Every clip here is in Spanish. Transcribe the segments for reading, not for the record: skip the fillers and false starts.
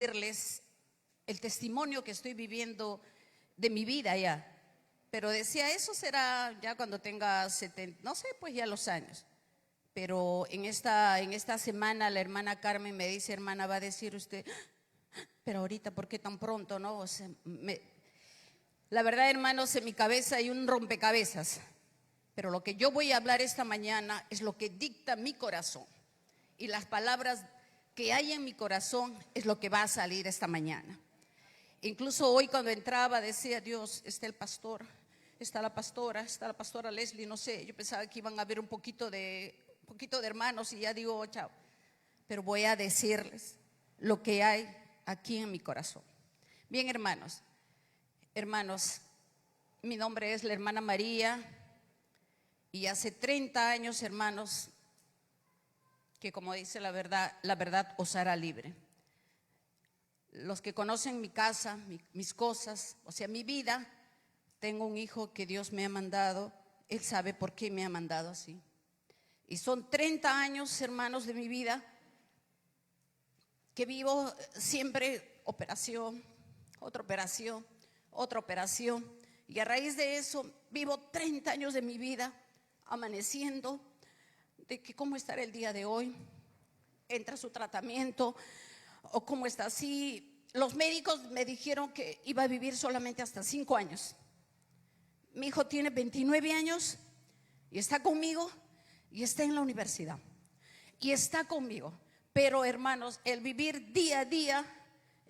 compartirles el testimonio que estoy viviendo de mi vida ya. Pero decía, eso será ya cuando tenga 70, no sé, pues ya los años. Pero en esta semana la hermana Carmen me dice, hermana, va a decir usted, pero ahorita, ¿por qué tan pronto, no? O sea, la verdad, hermanos, en mi cabeza hay un rompecabezas. Pero lo que yo voy a hablar esta mañana es lo que dicta mi corazón. Y las palabras que hay en mi corazón es lo que va a salir esta mañana. Incluso hoy cuando entraba decía, Dios, está el pastor, está la pastora Leslie, no sé, yo pensaba que iban a haber un poquito de hermanos y ya digo, oh, chao. Pero voy a decirles lo que hay aquí en mi corazón. Bien, hermanos, mi nombre es la hermana María y hace 30 años, hermanos, que como dice la verdad os hará libre. Los que conocen mi casa, mis cosas, o sea, mi vida, tengo un hijo que Dios me ha mandado, Él sabe por qué me ha mandado así. Y son 30 años, hermanos, de mi vida que vivo siempre operación, otra operación, otra operación. Y a raíz de eso vivo 30 años de mi vida amaneciendo, de que cómo estará el día de hoy, entra su tratamiento o cómo está así. Los médicos me dijeron que iba a vivir solamente hasta 5 años. Mi hijo tiene 29 años y está conmigo y está en la universidad y está conmigo. Pero hermanos, el vivir día a día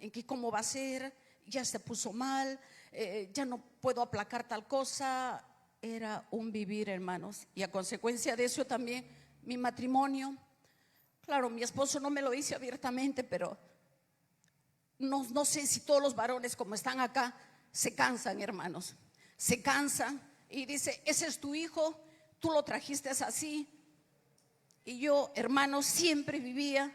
en que cómo va a ser, ya se puso mal, ya no puedo aplacar tal cosa, era un vivir, hermanos. Y a consecuencia de eso también mi matrimonio, claro, mi esposo no me lo dice abiertamente, pero no sé si todos los varones como están acá se cansan, hermanos, se cansan y dice, ese es tu hijo, tú lo trajiste así. Y yo, hermanos, siempre vivía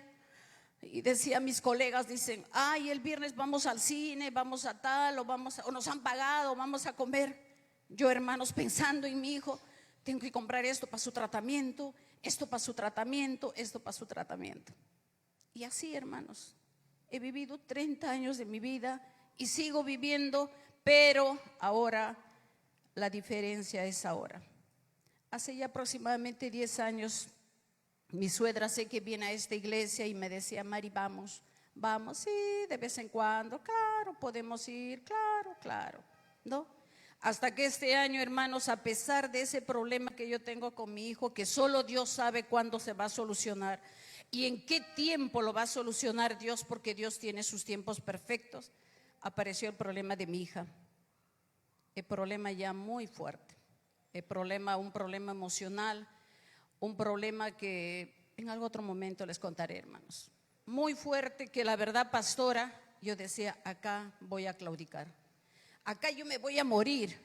y decía a mis colegas, dicen, ay, el viernes vamos al cine, vamos a tal, o nos han pagado, vamos a comer. Yo, hermanos, pensando en mi hijo, tengo que comprar esto para su tratamiento, esto para su tratamiento, esto para su tratamiento. Y así, hermanos, he vivido 30 años de mi vida y sigo viviendo, pero ahora la diferencia es ahora. Hace ya aproximadamente 10 años, mi suegra sé que viene a esta iglesia y me decía, Mari, vamos, sí, de vez en cuando, claro, podemos ir, claro, ¿no? Hasta que este año, hermanos, a pesar de ese problema que yo tengo con mi hijo, que solo Dios sabe cuándo se va a solucionar y en qué tiempo lo va a solucionar Dios, porque Dios tiene sus tiempos perfectos, apareció el problema de mi hija. El problema ya muy fuerte, un problema emocional, un problema que en algún otro momento les contaré, hermanos. Muy fuerte, que la verdad, pastora, yo decía, acá voy a claudicar. Acá yo me voy a morir,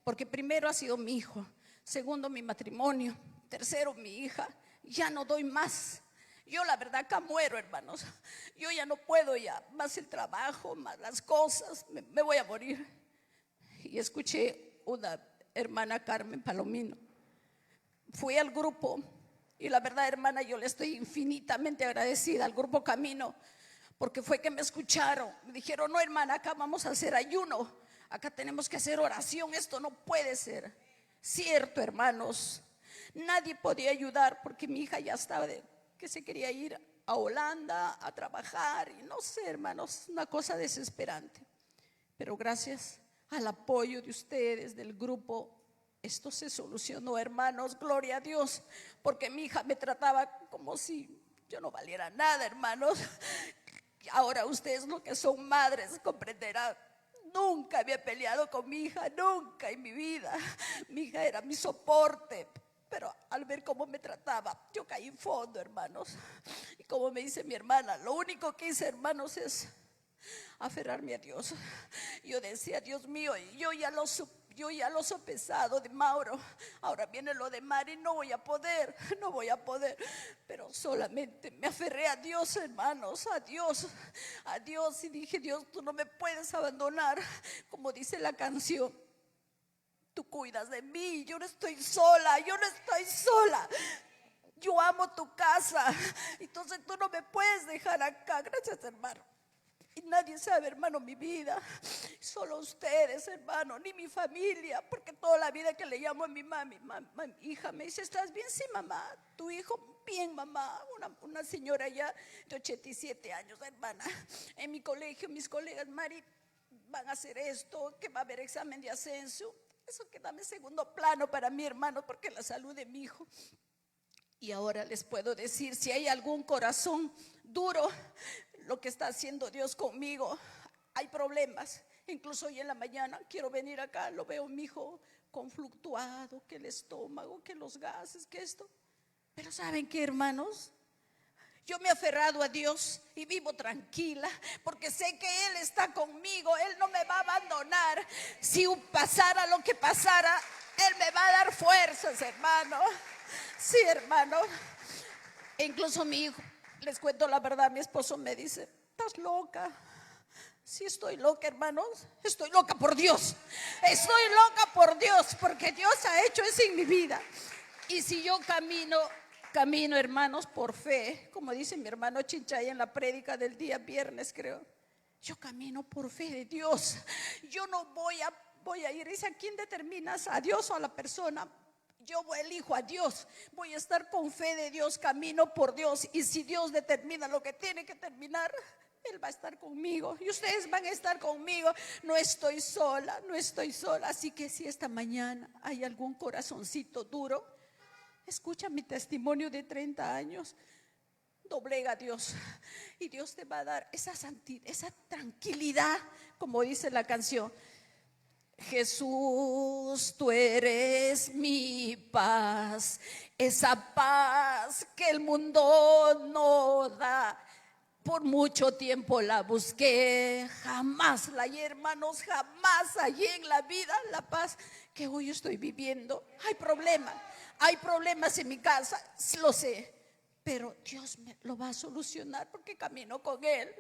porque primero ha sido mi hijo, segundo mi matrimonio, tercero mi hija, ya no doy más. Yo la verdad acá muero, hermanos. Yo ya no puedo ya, más el trabajo, más las cosas, me voy a morir. Y escuché una hermana Carmen Palomino. Fui al grupo y la verdad, hermana, yo le estoy infinitamente agradecida al grupo Camino, porque fue que me escucharon. Me dijeron, no, hermana, acá vamos a hacer ayuno, acá tenemos que hacer oración, esto no puede ser. Cierto, hermanos, nadie podía ayudar porque mi hija ya estaba que se quería ir a Holanda a trabajar y no sé, hermanos, una cosa desesperante. Pero gracias al apoyo de ustedes, del grupo, esto se solucionó, hermanos, gloria a Dios, porque mi hija me trataba como si yo no valiera nada, hermanos. Ahora ustedes, lo que son madres, comprenderán. Nunca había peleado con mi hija, nunca en mi vida. Mi hija era mi soporte, pero al ver cómo me trataba, yo caí en fondo, hermanos. Y como me dice mi hermana, lo único que hice, hermanos, es aferrarme a Dios. Yo decía, Dios mío, yo ya lo he sopesado de Mauro, ahora viene lo de Mari, no voy a poder, pero solamente me aferré a Dios, hermanos, a Dios, y dije, Dios, tú no me puedes abandonar, como dice la canción, tú cuidas de mí, yo no estoy sola, yo amo tu casa, entonces tú no me puedes dejar acá. Gracias, hermano. Y nadie sabe, hermano, mi vida. Solo ustedes, hermano, ni mi familia. Porque toda la vida que le llamo a mi mami, hija, me dice, ¿estás bien? Sí, mamá. Tu hijo, bien, mamá. Una señora ya de 87 años, hermana. En mi colegio, mis colegas, Mari, van a hacer esto, que va a haber examen de ascenso. Eso queda en segundo plano para mí, hermano, porque la salud de mi hijo. Y ahora les puedo decir, si hay algún corazón duro, lo que está haciendo Dios conmigo, hay problemas. Incluso hoy en la mañana quiero venir acá, lo veo mi hijo con fluctuado, que el estómago, que los gases, que esto. Pero ¿saben qué, hermanos? Yo me he aferrado a Dios y vivo tranquila porque sé que Él está conmigo, Él no me va a abandonar. Si pasara lo que pasara, Él me va a dar fuerzas, hermano. Sí, hermano. E incluso mi hijo, les cuento la verdad, mi esposo me dice, ¿estás loca? Sí, estoy loca, hermanos. Estoy loca por Dios. Estoy loca por Dios porque Dios ha hecho eso en mi vida. Y si yo camino, hermanos, por fe, como dice mi hermano Chinchay en la prédica del día viernes, creo. Yo camino por fe de Dios. Yo no voy a ir. Dice, ¿a quién determinas? ¿A Dios o a la persona? Yo elijo a Dios. Voy a estar con fe de Dios, camino por Dios. Y si Dios determina lo que tiene que terminar, Él va a estar conmigo y ustedes van a estar conmigo. No estoy sola, no estoy sola. Así que si esta mañana hay algún corazoncito duro, escucha mi testimonio de 30 años. Doblega a Dios y Dios te va a dar esa santidad, esa tranquilidad, como dice la canción. Jesús, tú eres mi paz, esa paz que el mundo no da. Por mucho tiempo la busqué, jamás la hallé, hermanos, jamás hallé en la vida la paz que hoy estoy viviendo. Hay problemas en mi casa, lo sé, pero Dios me lo va a solucionar porque camino con Él.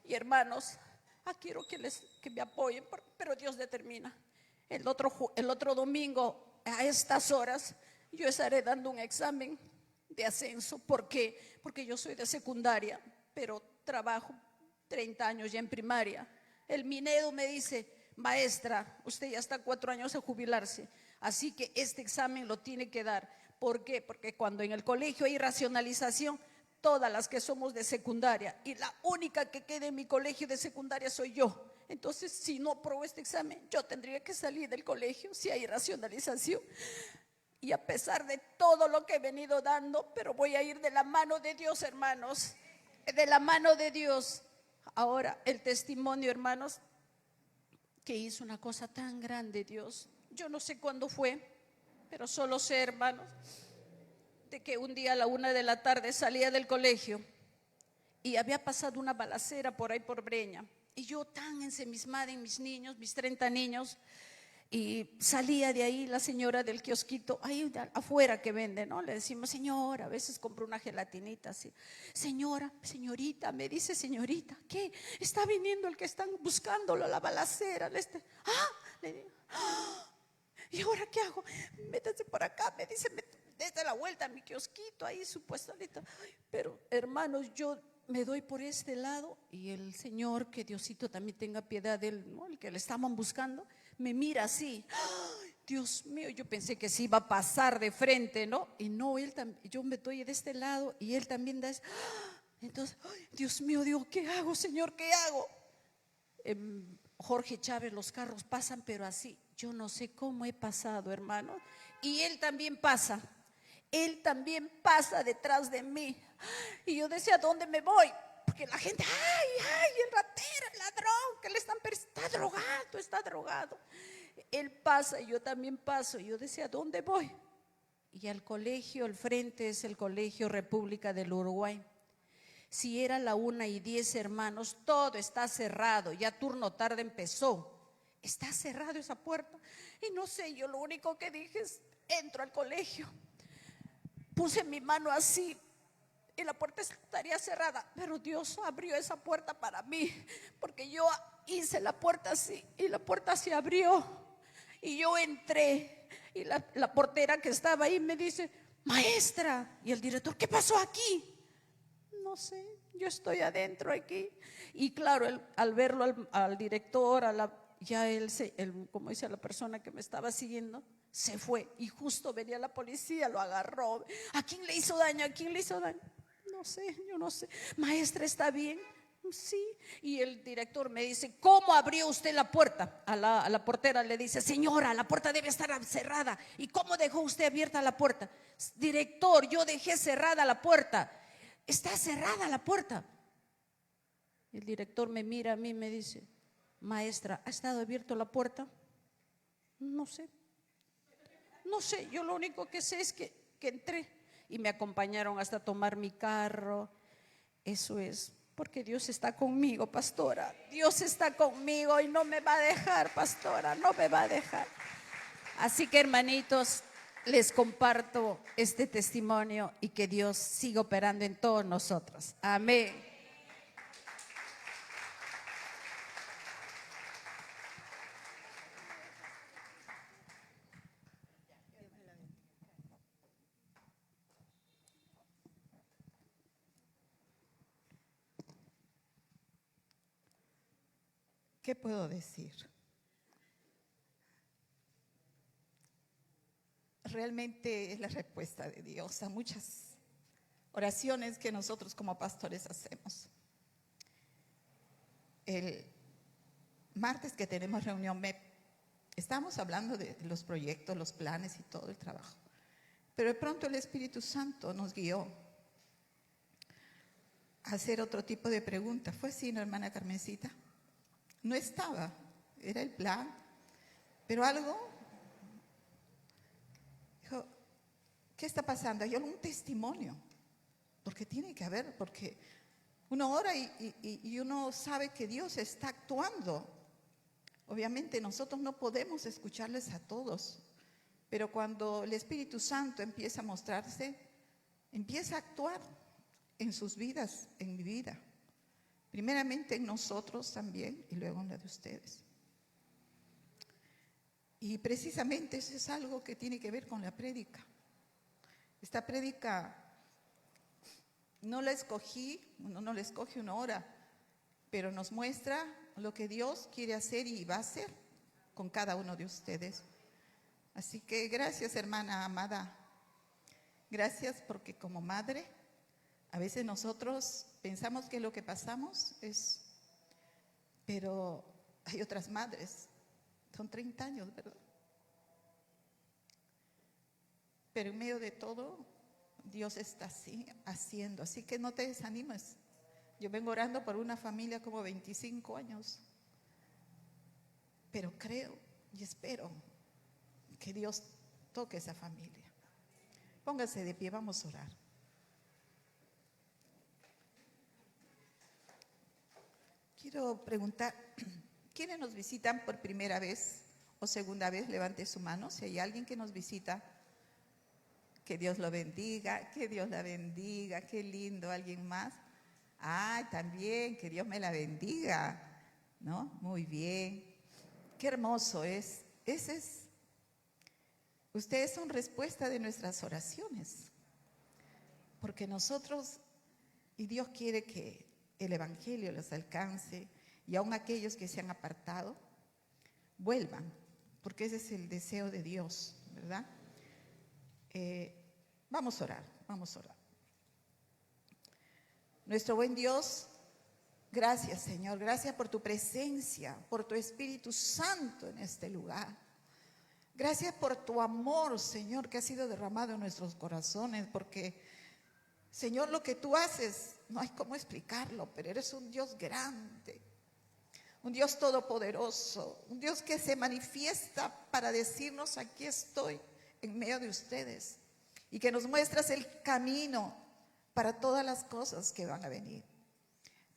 Y hermanos, quiero que me apoyen, pero Dios determina. El otro domingo a estas horas yo estaré dando un examen de ascenso. ¿Por qué? Porque yo soy de secundaria, pero trabajo 30 años ya en primaria. El Minedo me dice, maestra, usted ya está 4 años a jubilarse, así que este examen lo tiene que dar. ¿Por qué? Porque cuando en el colegio hay racionalización, todas las que somos de secundaria, y la única que queda en mi colegio de secundaria soy yo. Entonces, si no apruebo este examen, yo tendría que salir del colegio si hay racionalización. Y a pesar de todo lo que he venido dando, pero voy a ir de la mano de Dios, hermanos, de la mano de Dios. Ahora, el testimonio, hermanos, que hizo una cosa tan grande Dios. Yo no sé cuándo fue, pero solo sé, hermanos, de que un día a la 1 de la tarde salía del colegio y había pasado una balacera por ahí por Breña. Y yo tan ensimismada en mis niños, mis 30 niños, y salía de ahí la señora del kiosquito, ahí afuera que vende, ¿no? Le decimos, señora, a veces compro una gelatinita así. Señorita, me dice, señorita, ¿qué? Está viniendo el que están buscándolo, la balacera. Le digo, ¿y ahora qué hago? Métase por acá, me dice, desde la vuelta a mi kiosquito, ahí supuestamente. Pero hermanos, yo me doy por este lado y el Señor, que Diosito también tenga piedad de él, ¿no? El que le estaban buscando, me mira así. ¡Ay, Dios mío! Yo pensé que se iba a pasar de frente, ¿no? Y no, yo me doy de este lado y él también da. Entonces, ¡ay, Dios mío! Digo, ¿qué hago, Señor? ¿Qué hago? Jorge Chávez, los carros pasan, pero así, yo no sé cómo he pasado, hermano. Y él también pasa detrás de mí. Y yo decía, ¿a dónde me voy? Porque la gente, ay, el ratero, el ladrón, que le está drogado. Él pasa y yo también paso. Y yo decía, ¿a dónde voy? Y al colegio, al frente es el Colegio República del Uruguay. Si era la 1:10, hermanos, todo está cerrado, ya turno tarde empezó. Está cerrado esa puerta. Y no sé, yo lo único que dije es, entro al colegio. Puse mi mano así y la puerta estaría cerrada, pero Dios abrió esa puerta para mí, porque yo hice la puerta así y la puerta se abrió y yo entré y la portera que estaba ahí me dice, maestra, y el director, ¿qué pasó aquí? yo estoy adentro aquí. Y claro, al verlo al director, ya él, como dice la persona que me estaba siguiendo, se fue. Y justo venía la policía, lo agarró. ¿A quién le hizo daño? ¿A quién le hizo daño? No sé, yo no sé. Maestra, ¿está bien? Sí. Y el director me dice, ¿cómo abrió usted la puerta? A la portera le dice, señora, la puerta debe estar cerrada. ¿Y cómo dejó usted abierta la puerta? Director, yo dejé cerrada la puerta. Está cerrada la puerta. El director me mira a mí y me dice, maestra, ¿ha estado abierta la puerta? No sé. No sé, yo lo único que sé es que entré y me acompañaron hasta tomar mi carro. Eso es, porque Dios está conmigo, pastora. Dios está conmigo y no me va a dejar, pastora, no me va a dejar. Así que, hermanitos, les comparto este testimonio y que Dios siga operando en todos nosotros. Amén. ¿Qué puedo decir? Realmente es la respuesta de Dios a muchas oraciones que nosotros como pastores hacemos. El martes que tenemos reunión estamos hablando de los proyectos, los planes y todo el trabajo. Pero de pronto el Espíritu Santo nos guió a hacer otro tipo de pregunta. ¿Fue así, no, hermana Carmencita? No estaba, era el plan, pero algo dijo, ¿qué está pasando? Hay algún testimonio, porque tiene que haber, porque uno ora y uno sabe que Dios está actuando. Obviamente nosotros no podemos escucharles a todos, pero cuando el Espíritu Santo empieza a mostrarse, empieza a actuar en sus vidas, en mi vida. Primeramente en nosotros también y luego en la de ustedes. Y precisamente eso es algo que tiene que ver con la prédica. Esta prédica no la escogí, uno no la escoge una hora, pero nos muestra lo que Dios quiere hacer y va a hacer con cada uno de ustedes. Así que gracias, hermana amada. Gracias porque como madre, a veces nosotros pensamos que lo que pasamos es, pero hay otras madres, son 30 años, ¿verdad? Pero en medio de todo, Dios está así, haciendo, así que no te desanimes. Yo vengo orando por una familia como 25 años, pero creo y espero que Dios toque esa familia. Póngase de pie, vamos a orar. Quiero preguntar, ¿quiénes nos visitan por primera vez o segunda vez? Levante su mano. Si hay alguien que nos visita, que Dios lo bendiga, que Dios la bendiga, qué lindo. ¿Alguien más? Ah, también, que Dios me la bendiga, ¿no? Muy bien. Qué hermoso es. Ustedes son respuesta de nuestras oraciones, porque nosotros, y Dios quiere que el Evangelio los alcance, y aun aquellos que se han apartado, vuelvan, porque ese es el deseo de Dios, ¿verdad? Vamos a orar, vamos a orar. Nuestro buen Dios, gracias, Señor, gracias por tu presencia, por tu Espíritu Santo en este lugar. Gracias por tu amor, Señor, que ha sido derramado en nuestros corazones, porque, Señor, lo que tú haces, no hay cómo explicarlo, pero eres un Dios grande, un Dios todopoderoso, un Dios que se manifiesta para decirnos, aquí estoy en medio de ustedes, y que nos muestras el camino para todas las cosas que van a venir.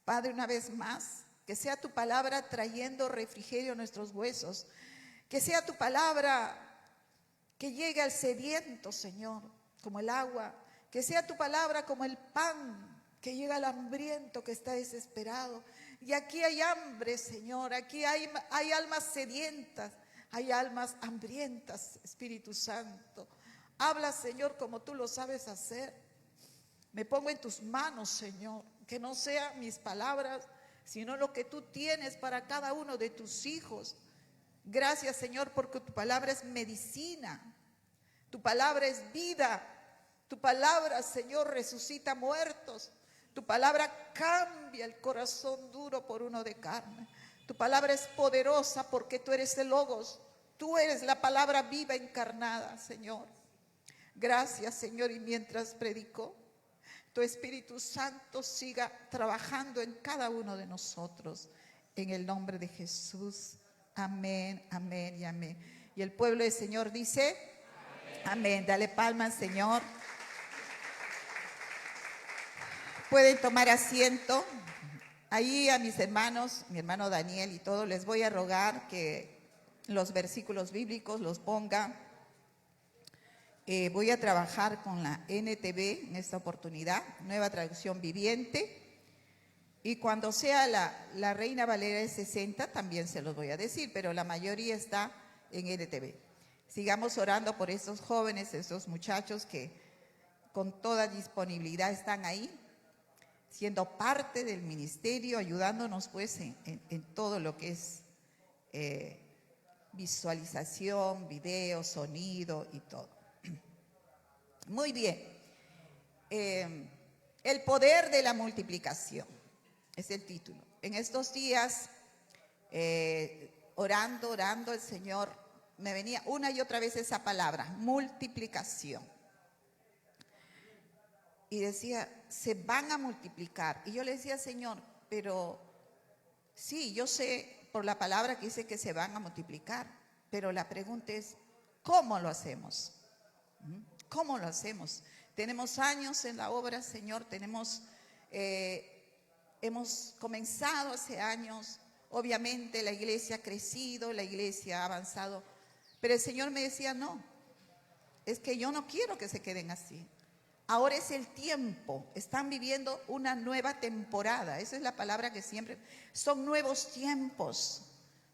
Padre, una vez más, que sea tu palabra trayendo refrigerio a nuestros huesos, que sea tu palabra que llegue al sediento, Señor, como el agua, que sea tu palabra como el pan que llega al hambriento que está desesperado. Y aquí hay hambre, Señor, aquí hay almas sedientas, hay almas hambrientas, Espíritu Santo. Habla, Señor, como tú lo sabes hacer. Me pongo en tus manos, Señor, que no sean mis palabras, sino lo que tú tienes para cada uno de tus hijos. Gracias, Señor, porque tu palabra es medicina, tu palabra es vida, tu palabra, Señor, resucita muertos, tu palabra cambia el corazón duro por uno de carne. Tu palabra es poderosa porque tú eres el Logos, tú eres la palabra viva encarnada, Señor. Gracias, Señor, y mientras predico, tu Espíritu Santo siga trabajando en cada uno de nosotros, en el nombre de Jesús. Amén, amén y amén. Y el pueblo del Señor dice, amén. Dale palmas, Señor. Pueden tomar asiento. Ahí a mis hermanos, mi hermano Daniel y todos, les voy a rogar que los versículos bíblicos los ponga. Voy a trabajar con la NTV en esta oportunidad, Nueva Traducción Viviente. Y cuando sea la Reina Valera de 60, también se los voy a decir, pero la mayoría está en NTV. Sigamos orando por estos jóvenes, estos muchachos que con toda disponibilidad están ahí, siendo parte del ministerio, ayudándonos pues en todo lo que es visualización, video, sonido y todo. Muy bien. El poder de la multiplicación es el título. En estos días, orando, el Señor me venía una y otra vez esa palabra, multiplicación. Y decía, se van a multiplicar. Y yo le decía, Señor, pero sí, yo sé por la palabra que dice que se van a multiplicar, pero la pregunta es, ¿cómo lo hacemos? ¿Cómo lo hacemos? Tenemos años en la obra, Señor, hemos comenzado hace años, obviamente la iglesia ha crecido, la iglesia ha avanzado, pero el Señor me decía, no, es que yo no quiero que se queden así. Ahora es el tiempo, están viviendo una nueva temporada, esa es la palabra que siempre, son nuevos tiempos,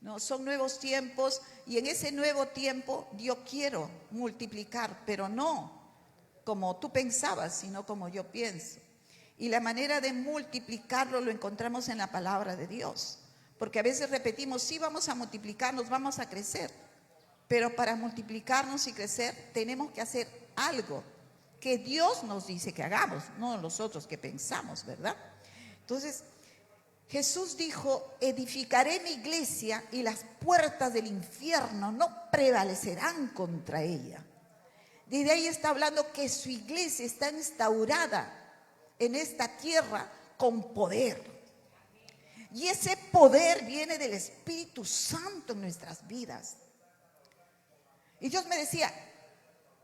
¿no? Son nuevos tiempos y en ese nuevo tiempo yo quiero multiplicar, pero no como tú pensabas, sino como yo pienso. Y la manera de multiplicarlo lo encontramos en la palabra de Dios, porque a veces repetimos, sí vamos a multiplicarnos, vamos a crecer, pero para multiplicarnos y crecer tenemos que hacer algo que Dios nos dice que hagamos, no nosotros que pensamos, ¿verdad? Entonces, Jesús dijo, edificaré mi iglesia y las puertas del infierno no prevalecerán contra ella. Desde ahí está hablando que su iglesia está instaurada en esta tierra con poder. Y ese poder viene del Espíritu Santo en nuestras vidas. Y Dios me decía,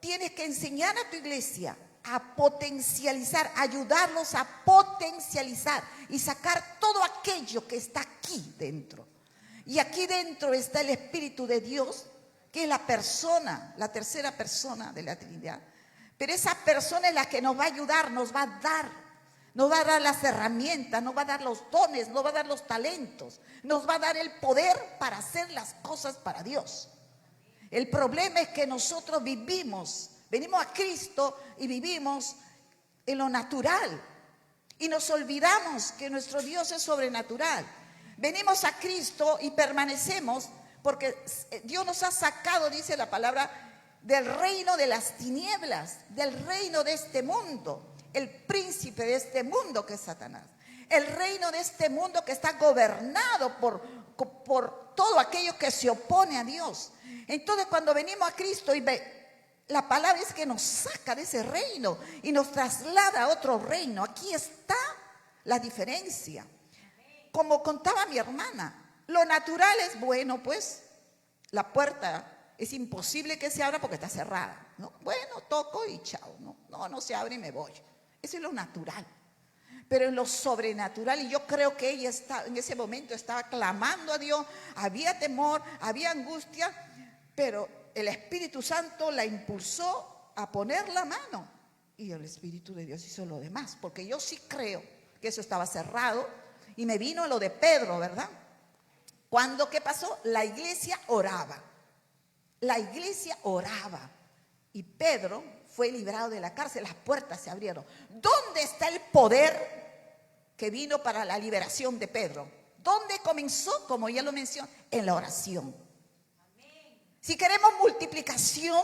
tienes que enseñar a tu iglesia a potencializar, ayudarlos a potencializar y sacar todo aquello que está aquí dentro. Y aquí dentro está el Espíritu de Dios, que es la persona, la tercera persona de la Trinidad. Pero esa persona es la que nos va a ayudar, nos va a dar las herramientas, nos va a dar los dones, nos va a dar los talentos, nos va a dar el poder para hacer las cosas para Dios. El problema es que nosotros venimos a Cristo y vivimos en lo natural y nos olvidamos que nuestro Dios es sobrenatural. Venimos a Cristo y permanecemos porque Dios nos ha sacado, dice la palabra, del reino de las tinieblas, del reino de este mundo, el príncipe de este mundo que es Satanás, el reino de este mundo que está gobernado por todo aquello que se opone a Dios. Entonces cuando venimos a Cristo y la palabra es que nos saca de ese reino y nos traslada a otro reino. Aquí está la diferencia. Como contaba mi hermana, lo natural es bueno, pues la puerta es imposible que se abra porque está cerrada, ¿no? Bueno, toco y chao, no se abre y me voy. Eso es lo natural. Pero en lo sobrenatural, y yo creo que ella en ese momento estaba clamando a Dios, había temor, había angustia, pero el Espíritu Santo la impulsó a poner la mano y el Espíritu de Dios hizo lo demás, porque yo sí creo que eso estaba cerrado y me vino lo de Pedro, ¿verdad? ¿Qué pasó? La iglesia oraba y Pedro fue librado de la cárcel, las puertas se abrieron. ¿Dónde está el poder que vino para la liberación de Pedro. ¿Dónde comenzó? Como ya lo mencioné, en la oración. Si queremos multiplicación,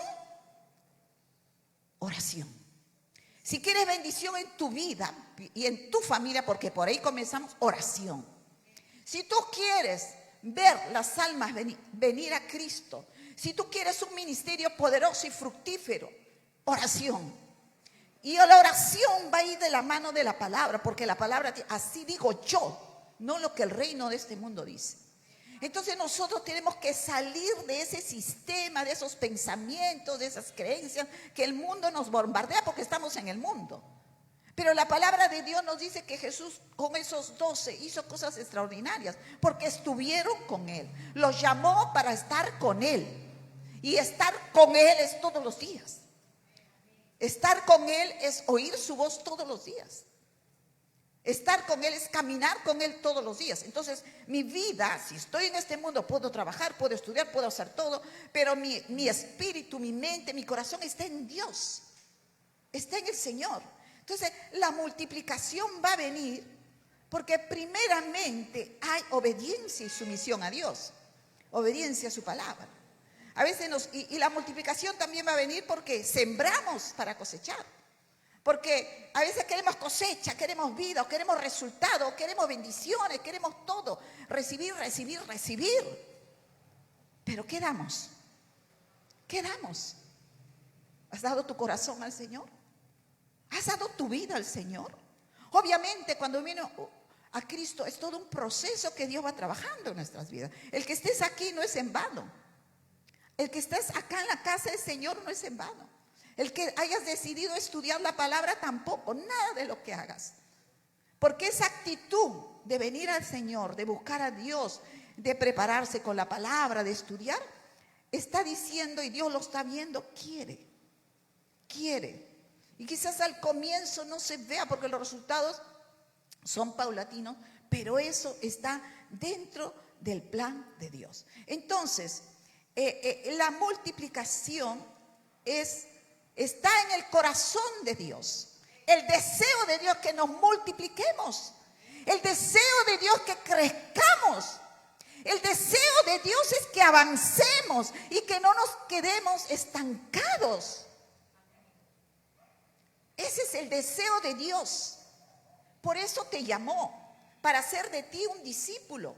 oración. Si quieres bendición en tu vida y en tu familia, porque por ahí comenzamos, oración. Si tú quieres ver las almas venir a Cristo, si tú quieres un ministerio poderoso y fructífero, oración. Y la oración va a ir de la mano de la palabra, porque la palabra, así digo yo, no lo que el reino de este mundo dice. Entonces nosotros tenemos que salir de ese sistema, de esos pensamientos, de esas creencias que el mundo nos bombardea porque estamos en el mundo. Pero la palabra de Dios nos dice que Jesús con esos 12 hizo cosas extraordinarias porque estuvieron con Él. Los llamó para estar con Él. Y estar con Él es todos los días. Estar con Él es oír su voz todos los días. Estar con Él es caminar con Él todos los días. Entonces, mi vida, si estoy en este mundo, puedo trabajar, puedo estudiar, puedo hacer todo, pero mi espíritu, mi mente, mi corazón está en Dios. Está en el Señor. Entonces, la multiplicación va a venir porque primeramente hay obediencia y sumisión a Dios. Obediencia a su palabra. A veces y la multiplicación también va a venir porque sembramos para cosechar. Porque a veces queremos cosecha, queremos vida, o queremos resultados, o queremos bendiciones, queremos todo. Recibir, recibir, recibir. Pero ¿qué damos? ¿Qué damos? ¿Has dado tu corazón al Señor? ¿Has dado tu vida al Señor? Obviamente cuando vino a Cristo es todo un proceso que Dios va trabajando en nuestras vidas. El que estés aquí no es en vano. El que estés acá en la casa del Señor no es en vano. El que hayas decidido estudiar la palabra tampoco, nada de lo que hagas. Porque esa actitud de venir al Señor, de buscar a Dios, de prepararse con la palabra, de estudiar, está diciendo, y Dios lo está viendo, quiere. Y quizás al comienzo no se vea porque los resultados son paulatinos, pero eso está dentro del plan de Dios. Entonces, la multiplicación está en el corazón de Dios. El deseo de Dios que nos multipliquemos. El deseo de Dios que crezcamos. El deseo de Dios es que avancemos y que no nos quedemos estancados. Ese es el deseo de Dios. Por eso te llamó, para hacer de ti un discípulo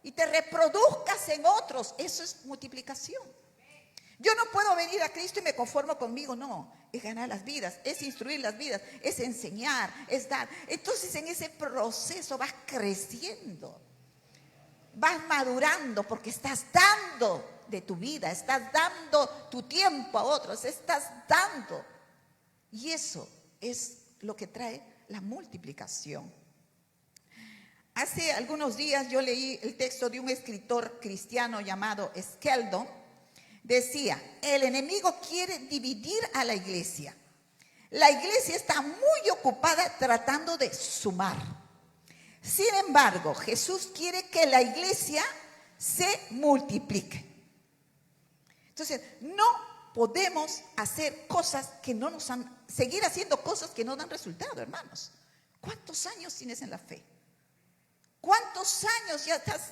y te reproduzcas en otros. Eso es multiplicación. Yo no puedo venir a Cristo y me conformo conmigo, no. Es ganar las vidas, es instruir las vidas, es enseñar, es dar. Entonces en ese proceso vas creciendo, vas madurando porque estás dando de tu vida, estás dando tu tiempo a otros, estás dando. Y eso es lo que trae la multiplicación. Hace algunos días yo leí el texto de un escritor cristiano llamado Skeldon. Decía, el enemigo quiere dividir a la iglesia. La iglesia está muy ocupada tratando de sumar. Sin embargo, Jesús quiere que la iglesia se multiplique. Entonces, no podemos hacer cosas que no nos han, seguir haciendo cosas que no dan resultado, hermanos. ¿Cuántos años tienes en la fe? ¿Cuántos años ya estás,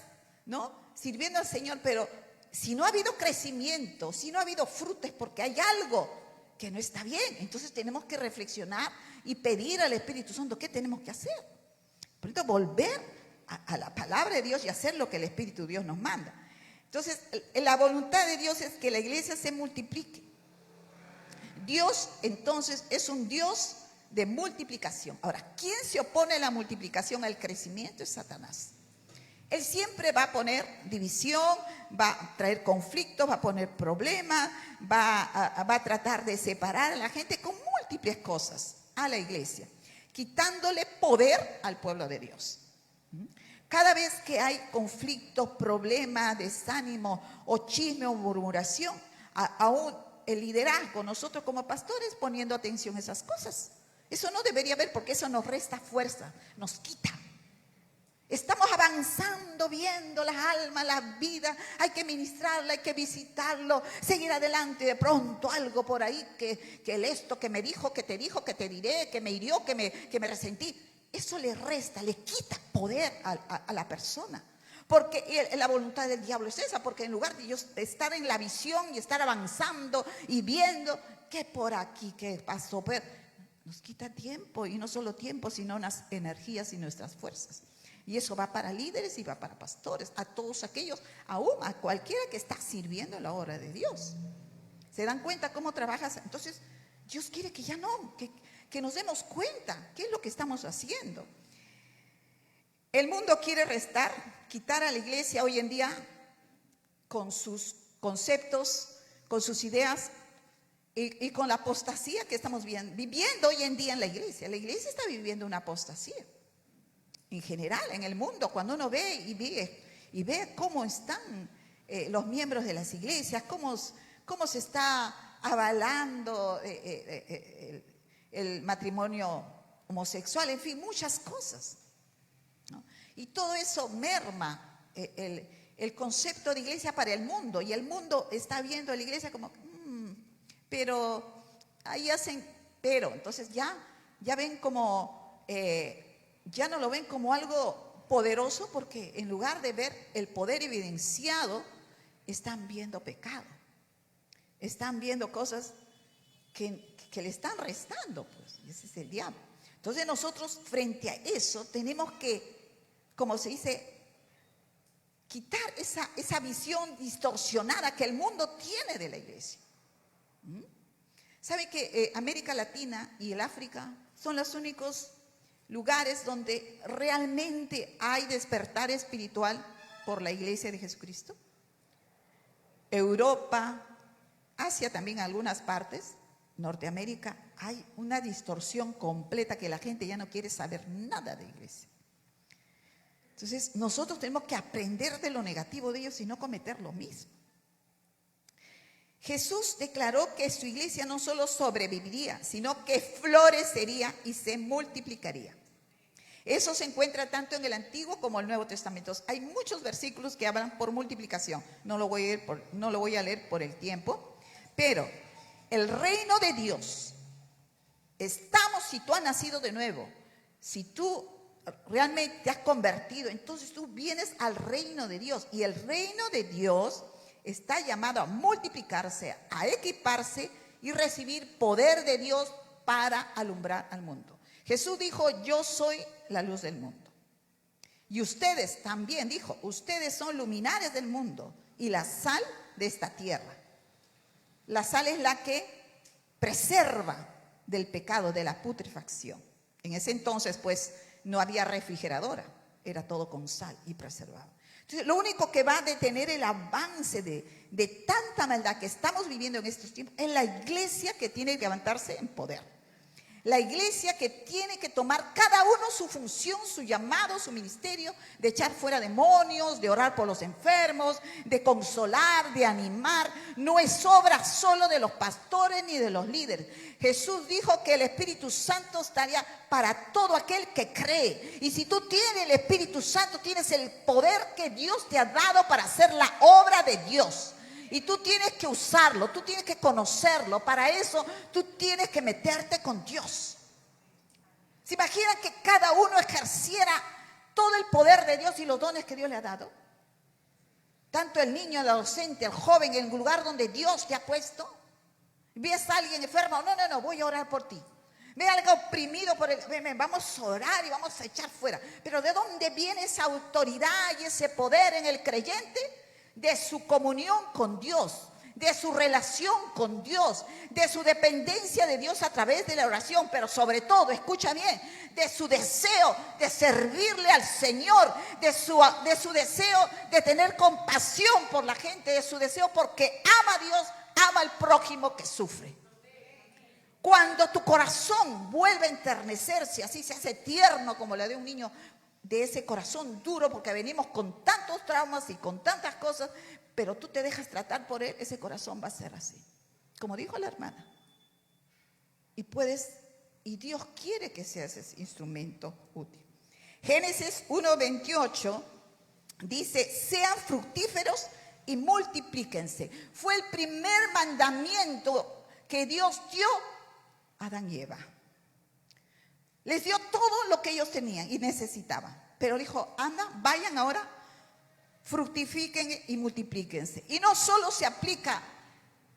sirviendo al Señor? Pero si no ha habido crecimiento, si no ha habido frutos, porque hay algo que no está bien. Entonces tenemos que reflexionar y pedir al Espíritu Santo qué tenemos que hacer. Por eso volver a la palabra de Dios y hacer lo que el Espíritu de Dios nos manda. Entonces la voluntad de Dios es que la iglesia se multiplique. Dios entonces es un Dios de multiplicación. Ahora, ¿quién se opone a la multiplicación, al crecimiento? Es Satanás. Él siempre va a poner división, va a traer conflictos, va a poner problemas, va a tratar de separar a la gente con múltiples cosas a la iglesia, quitándole poder al pueblo de Dios. Cada vez que hay conflictos, problemas, desánimo o chisme o murmuración, aún el liderazgo, nosotros como pastores poniendo atención a esas cosas. Eso no debería haber porque eso nos resta fuerza, nos quita. Estamos avanzando, viendo las almas, la vida, hay que ministrarla, hay que visitarlo, seguir adelante. De pronto algo por ahí que esto que me dijo, que te diré, que me hirió, que me resentí. eso le resta, le quita poder a la persona. Porque la voluntad del diablo es esa, porque en lugar de estar en la visión y estar avanzando y viendo que por aquí, que pasó, pero nos quita tiempo, y no solo tiempo, sino unas energías y nuestras fuerzas. Y eso va para líderes y va para pastores, a todos aquellos, aún a cualquiera que está sirviendo en la obra de Dios. ¿Se dan cuenta cómo trabajas? Entonces, Dios quiere que ya no, que nos demos cuenta qué es lo que estamos haciendo. El mundo quiere quitar a la iglesia hoy en día con sus conceptos, con sus ideas y con la apostasía que estamos viviendo hoy en día en la iglesia. La iglesia está viviendo una apostasía. En general, en el mundo, cuando uno ve y ve cómo están los miembros de las iglesias, cómo se está avalando el matrimonio homosexual, en fin, muchas cosas, ¿no? Y todo eso merma el concepto de iglesia para el mundo, y el mundo está viendo a la iglesia como, pero ahí hacen, pero entonces ya ven como, ya no lo ven como algo poderoso, porque en lugar de ver el poder evidenciado, están viendo pecado, están viendo cosas que le están restando, pues, y ese es el diablo. Entonces nosotros frente a eso tenemos que, como se dice, quitar esa visión distorsionada que el mundo tiene de la iglesia. ¿Sabe que América Latina y el África son los únicos lugares donde realmente hay despertar espiritual por la iglesia de Jesucristo? Europa, Asia también, algunas partes, Norteamérica, hay una distorsión completa que la gente ya no quiere saber nada de iglesia. Entonces nosotros tenemos que aprender de lo negativo de ellos y no cometer lo mismo. Jesús declaró que su iglesia no solo sobreviviría, sino que florecería y se multiplicaría. Eso se encuentra tanto en el Antiguo como el Nuevo Testamento. Hay muchos versículos que hablan por multiplicación. No lo voy a leer por el tiempo, pero el reino de Dios, si tú has nacido de nuevo, si tú realmente te has convertido, entonces tú vienes al reino de Dios, y el reino de Dios está llamado a multiplicarse, a equiparse y recibir poder de Dios para alumbrar al mundo. Jesús dijo, yo soy la luz del mundo. Y ustedes también, dijo, ustedes son luminares del mundo y la sal de esta tierra. La sal es la que preserva del pecado, de la putrefacción. En ese entonces, pues, no había refrigeradora, era todo con sal y preservado. Entonces, lo único que va a detener el avance de tanta maldad que estamos viviendo en estos tiempos es la iglesia, que tiene que levantarse en poder. La iglesia que tiene que tomar cada uno su función, su llamado, su ministerio, de echar fuera demonios, de orar por los enfermos, de consolar, de animar. No es obra solo de los pastores ni de los líderes. Jesús dijo que el Espíritu Santo estaría para todo aquel que cree. Y si tú tienes el Espíritu Santo, tienes el poder que Dios te ha dado para hacer la obra de Dios. Y tú tienes que usarlo, tú tienes que conocerlo. Para eso tú tienes que meterte con Dios. ¿Se imaginan que cada uno ejerciera todo el poder de Dios y los dones que Dios le ha dado? Tanto el niño, el adolescente, el joven, en el lugar donde Dios te ha puesto. ¿Ves a alguien enfermo? No, voy a orar por ti. Ve a alguien oprimido vamos a orar y vamos a echar fuera. Pero ¿de dónde viene esa autoridad y ese poder en el creyente? De su comunión con Dios, de su relación con Dios, de su dependencia de Dios a través de la oración, pero sobre todo, escucha bien, de su deseo de servirle al Señor, de su deseo de tener compasión por la gente, de su deseo porque ama a Dios, ama al prójimo que sufre. Cuando tu corazón vuelve a enternecerse, así se hace tierno como la de un niño, de ese corazón duro, porque venimos con tantos traumas y con tantas cosas, pero tú te dejas tratar por él, ese corazón va a ser así, como dijo la hermana. Y Dios quiere que seas ese instrumento útil. Génesis 1:28 dice, sean fructíferos y multiplíquense. Fue el primer mandamiento que Dios dio a Adán y Eva. Les dio todo lo que ellos tenían y necesitaban. Pero dijo, anda, vayan ahora, fructifiquen y multiplíquense. Y no solo se aplica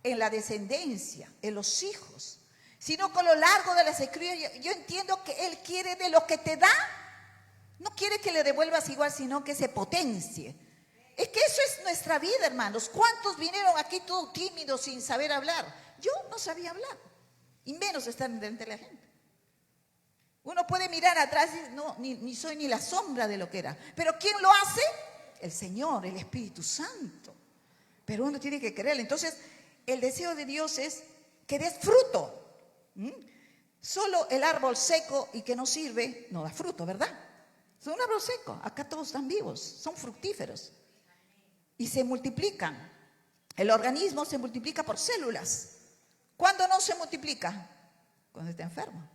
en la descendencia, en los hijos, sino que a lo largo de las escrituras yo entiendo que Él quiere de lo que te da, no quiere que le devuelvas igual, sino que se potencie. Es que eso es nuestra vida, hermanos. ¿Cuántos vinieron aquí todos tímidos sin saber hablar? Yo no sabía hablar, y menos estar delante de la gente. Uno puede mirar atrás y no, ni soy ni la sombra de lo que era. Pero ¿quién lo hace? El Señor, el Espíritu Santo. Pero uno tiene que creer. Entonces, el deseo de Dios es que des fruto. Solo el árbol seco y que no sirve no da fruto, ¿verdad? Es un árbol seco. Acá todos están vivos, son fructíferos. Y se multiplican. El organismo se multiplica por células. ¿Cuándo no se multiplica? Cuando está enfermo.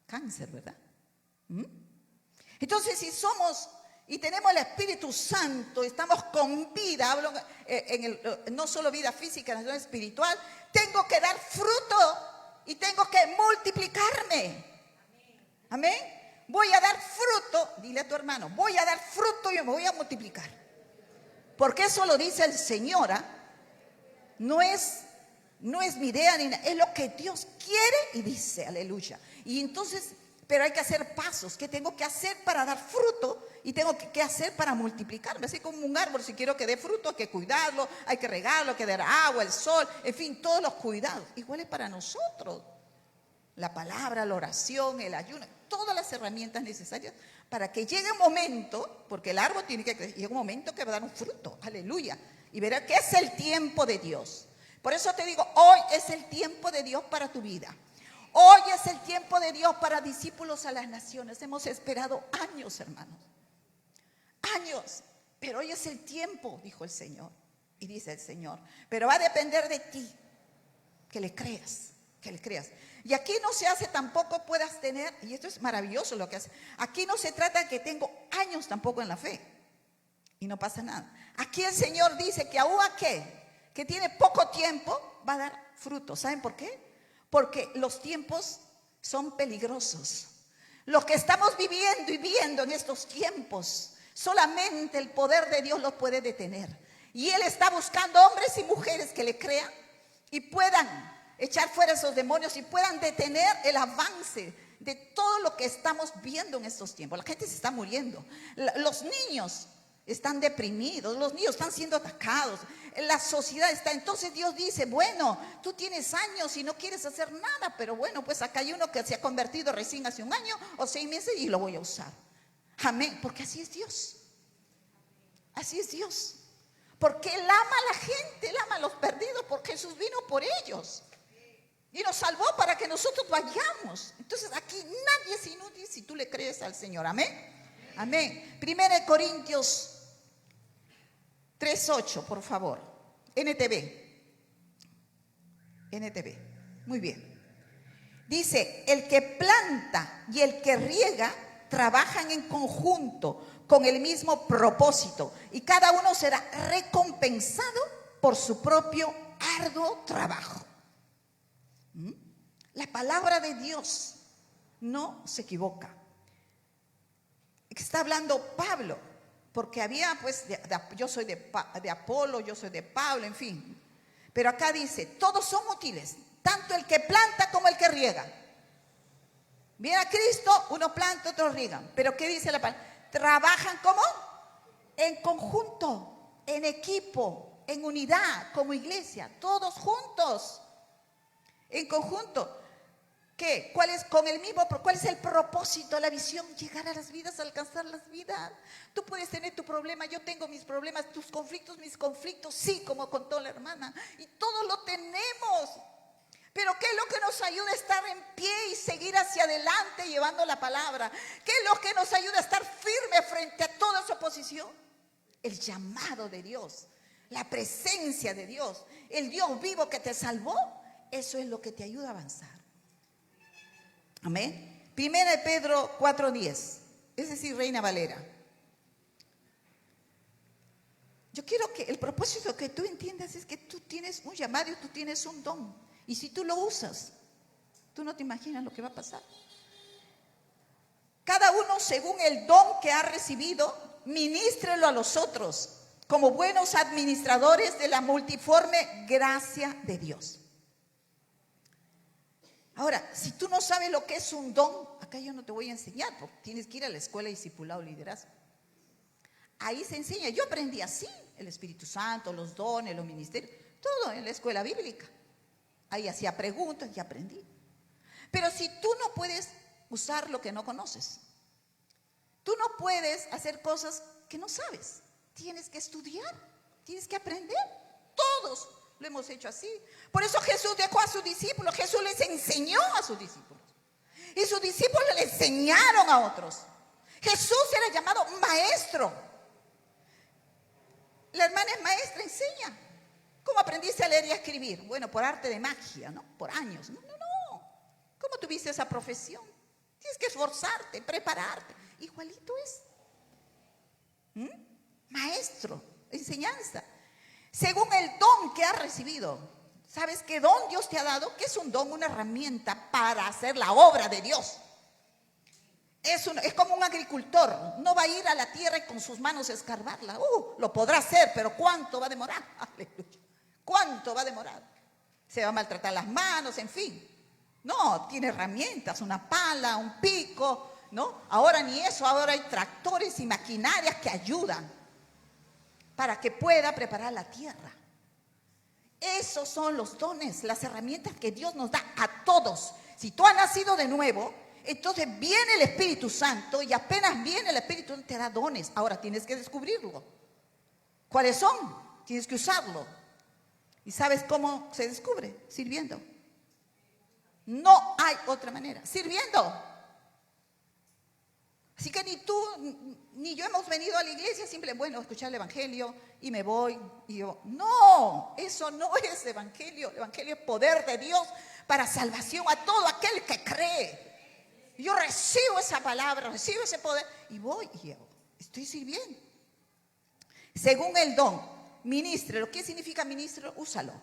Cáncer, ¿verdad? Entonces, si somos y tenemos el Espíritu Santo, estamos con vida, hablo no solo vida física, sino espiritual, tengo que dar fruto y tengo que multiplicarme. Amén. Voy a dar fruto, dile a tu hermano, voy a dar fruto y me voy a multiplicar. Porque eso lo dice el Señor, ¿ah? No es mi idea ni nada, es lo que Dios quiere y dice, aleluya. Y entonces, pero hay que hacer pasos. ¿Qué tengo que hacer para dar fruto? Y tengo que hacer para multiplicarme. Así como un árbol, si quiero que dé fruto, hay que cuidarlo, hay que regarlo, hay que dar agua, el sol, en fin, todos los cuidados. Igual es para nosotros. La palabra, la oración, el ayuno, todas las herramientas necesarias para que llegue un momento, porque el árbol tiene que crecer, llega un momento que va a dar un fruto, aleluya. Y verá que es el tiempo de Dios. Por eso te digo, hoy es el tiempo de Dios para tu vida. Hoy es el tiempo de Dios para discípulos a las naciones. Hemos esperado años, hermanos. Años. Pero hoy es el tiempo, dijo el Señor. Y dice el Señor. Pero va a depender de ti. Que le creas. Que le creas. Y aquí no se hace tampoco puedas tener, y esto es maravilloso lo que hace. Aquí no se trata de que tengo años tampoco en la fe. Y no pasa nada. Aquí el Señor dice que aún aquel que tiene poco tiempo va a dar fruto. ¿Saben por qué? Porque los tiempos son peligrosos. Lo que estamos viviendo y viendo en estos tiempos, solamente el poder de Dios los puede detener. Y Él está buscando hombres y mujeres que le crean y puedan echar fuera esos demonios y puedan detener el avance de todo lo que estamos viendo en estos tiempos. La gente se está muriendo. Los niños están deprimidos, los niños están siendo atacados, la sociedad está. Entonces Dios dice, bueno, tú tienes años y no quieres hacer nada, pero bueno, pues acá hay uno que se ha convertido recién hace un año o 6 meses y lo voy a usar. Amén, porque así es Dios. Así es Dios. Porque Él ama a la gente, Él ama a los perdidos, porque Jesús vino por ellos. Y nos salvó para que nosotros vayamos. Entonces aquí nadie es inútil si tú le crees al Señor. Amén. Amén. 1 Corintios 3:8, por favor. NTV. Muy bien. Dice, el que planta y el que riega trabajan en conjunto con el mismo propósito. Y cada uno será recompensado por su propio arduo trabajo. La palabra de Dios no se equivoca. Está hablando Pablo, porque había pues, yo soy de Apolo, yo soy de Pablo, en fin. Pero acá dice, todos son útiles, tanto el que planta como el que riega. Viene a Cristo, uno planta, otros riegan. Pero ¿qué dice la palabra? Trabajan ¿cómo? En conjunto, en equipo, en unidad, como iglesia, todos juntos, en conjunto. ¿Qué? ¿Cuál es el propósito, la visión? Llegar a las vidas, alcanzar las vidas. Tú puedes tener tu problema, yo tengo mis problemas, tus conflictos, mis conflictos, sí, como contó la hermana. Y todos lo tenemos. Pero ¿qué es lo que nos ayuda a estar en pie y seguir hacia adelante llevando la palabra? ¿Qué es lo que nos ayuda a estar firme frente a toda su oposición? El llamado de Dios, la presencia de Dios, el Dios vivo que te salvó. Eso es lo que te ayuda a avanzar. Amén. 1 Pedro 4:10, es decir, Reina Valera. Yo quiero que el propósito que tú entiendas es que tú tienes un llamado y tú tienes un don. Y si tú lo usas, tú no te imaginas lo que va a pasar. Cada uno según el don que ha recibido, ministrelo a los otros, como buenos administradores de la multiforme gracia de Dios. Ahora, si tú no sabes lo que es un don, acá yo no te voy a enseñar, porque tienes que ir a la escuela de discipulado y liderazgo. Ahí se enseña. Yo aprendí así, el Espíritu Santo, los dones, los ministerios, todo en la escuela bíblica. Ahí hacía preguntas y aprendí. Pero si tú no puedes usar lo que no conoces, tú no puedes hacer cosas que no sabes. Tienes que estudiar, tienes que aprender. Todos lo hemos hecho así. Por eso Jesús dejó a sus discípulos, Jesús les enseñó a sus discípulos. Y sus discípulos le enseñaron a otros. Jesús era llamado maestro. La hermana es maestra, enseña. ¿Cómo aprendiste a leer y a escribir? Bueno, por arte de magia, ¿no? Por años. No. ¿Cómo tuviste esa profesión? Tienes que esforzarte, prepararte. Igualito es. Maestro, enseñanza. Según el don que has recibido. ¿Sabes qué don Dios te ha dado? ¿Qué es un don? Una herramienta para hacer la obra de Dios. Es como un agricultor. No va a ir a la tierra y con sus manos escarbarla. Lo podrá hacer, pero ¿cuánto va a demorar? Aleluya. ¿Cuánto va a demorar? Se va a maltratar las manos, en fin. No, tiene herramientas, una pala, un pico, ¿no? Ahora ni eso, ahora hay tractores y maquinarias que ayudan para que pueda preparar la tierra. Esos son los dones, las herramientas que Dios nos da a todos. Si tú has nacido de nuevo, entonces viene el Espíritu Santo y apenas viene el Espíritu Santo te da dones. Ahora tienes que descubrirlo. ¿Cuáles son? Tienes que usarlo. ¿Y sabes cómo se descubre? Sirviendo. No hay otra manera. Sirviendo. Así que ni tú ni yo hemos venido a la iglesia simplemente, bueno, a escuchar el evangelio y me voy. Y yo, no, eso no es evangelio. El evangelio es poder de Dios para salvación a todo aquel que cree. Yo recibo esa palabra, recibo ese poder y voy y yo estoy sirviendo. Según el don, ministre. ¿Qué significa ministro? Úsalo.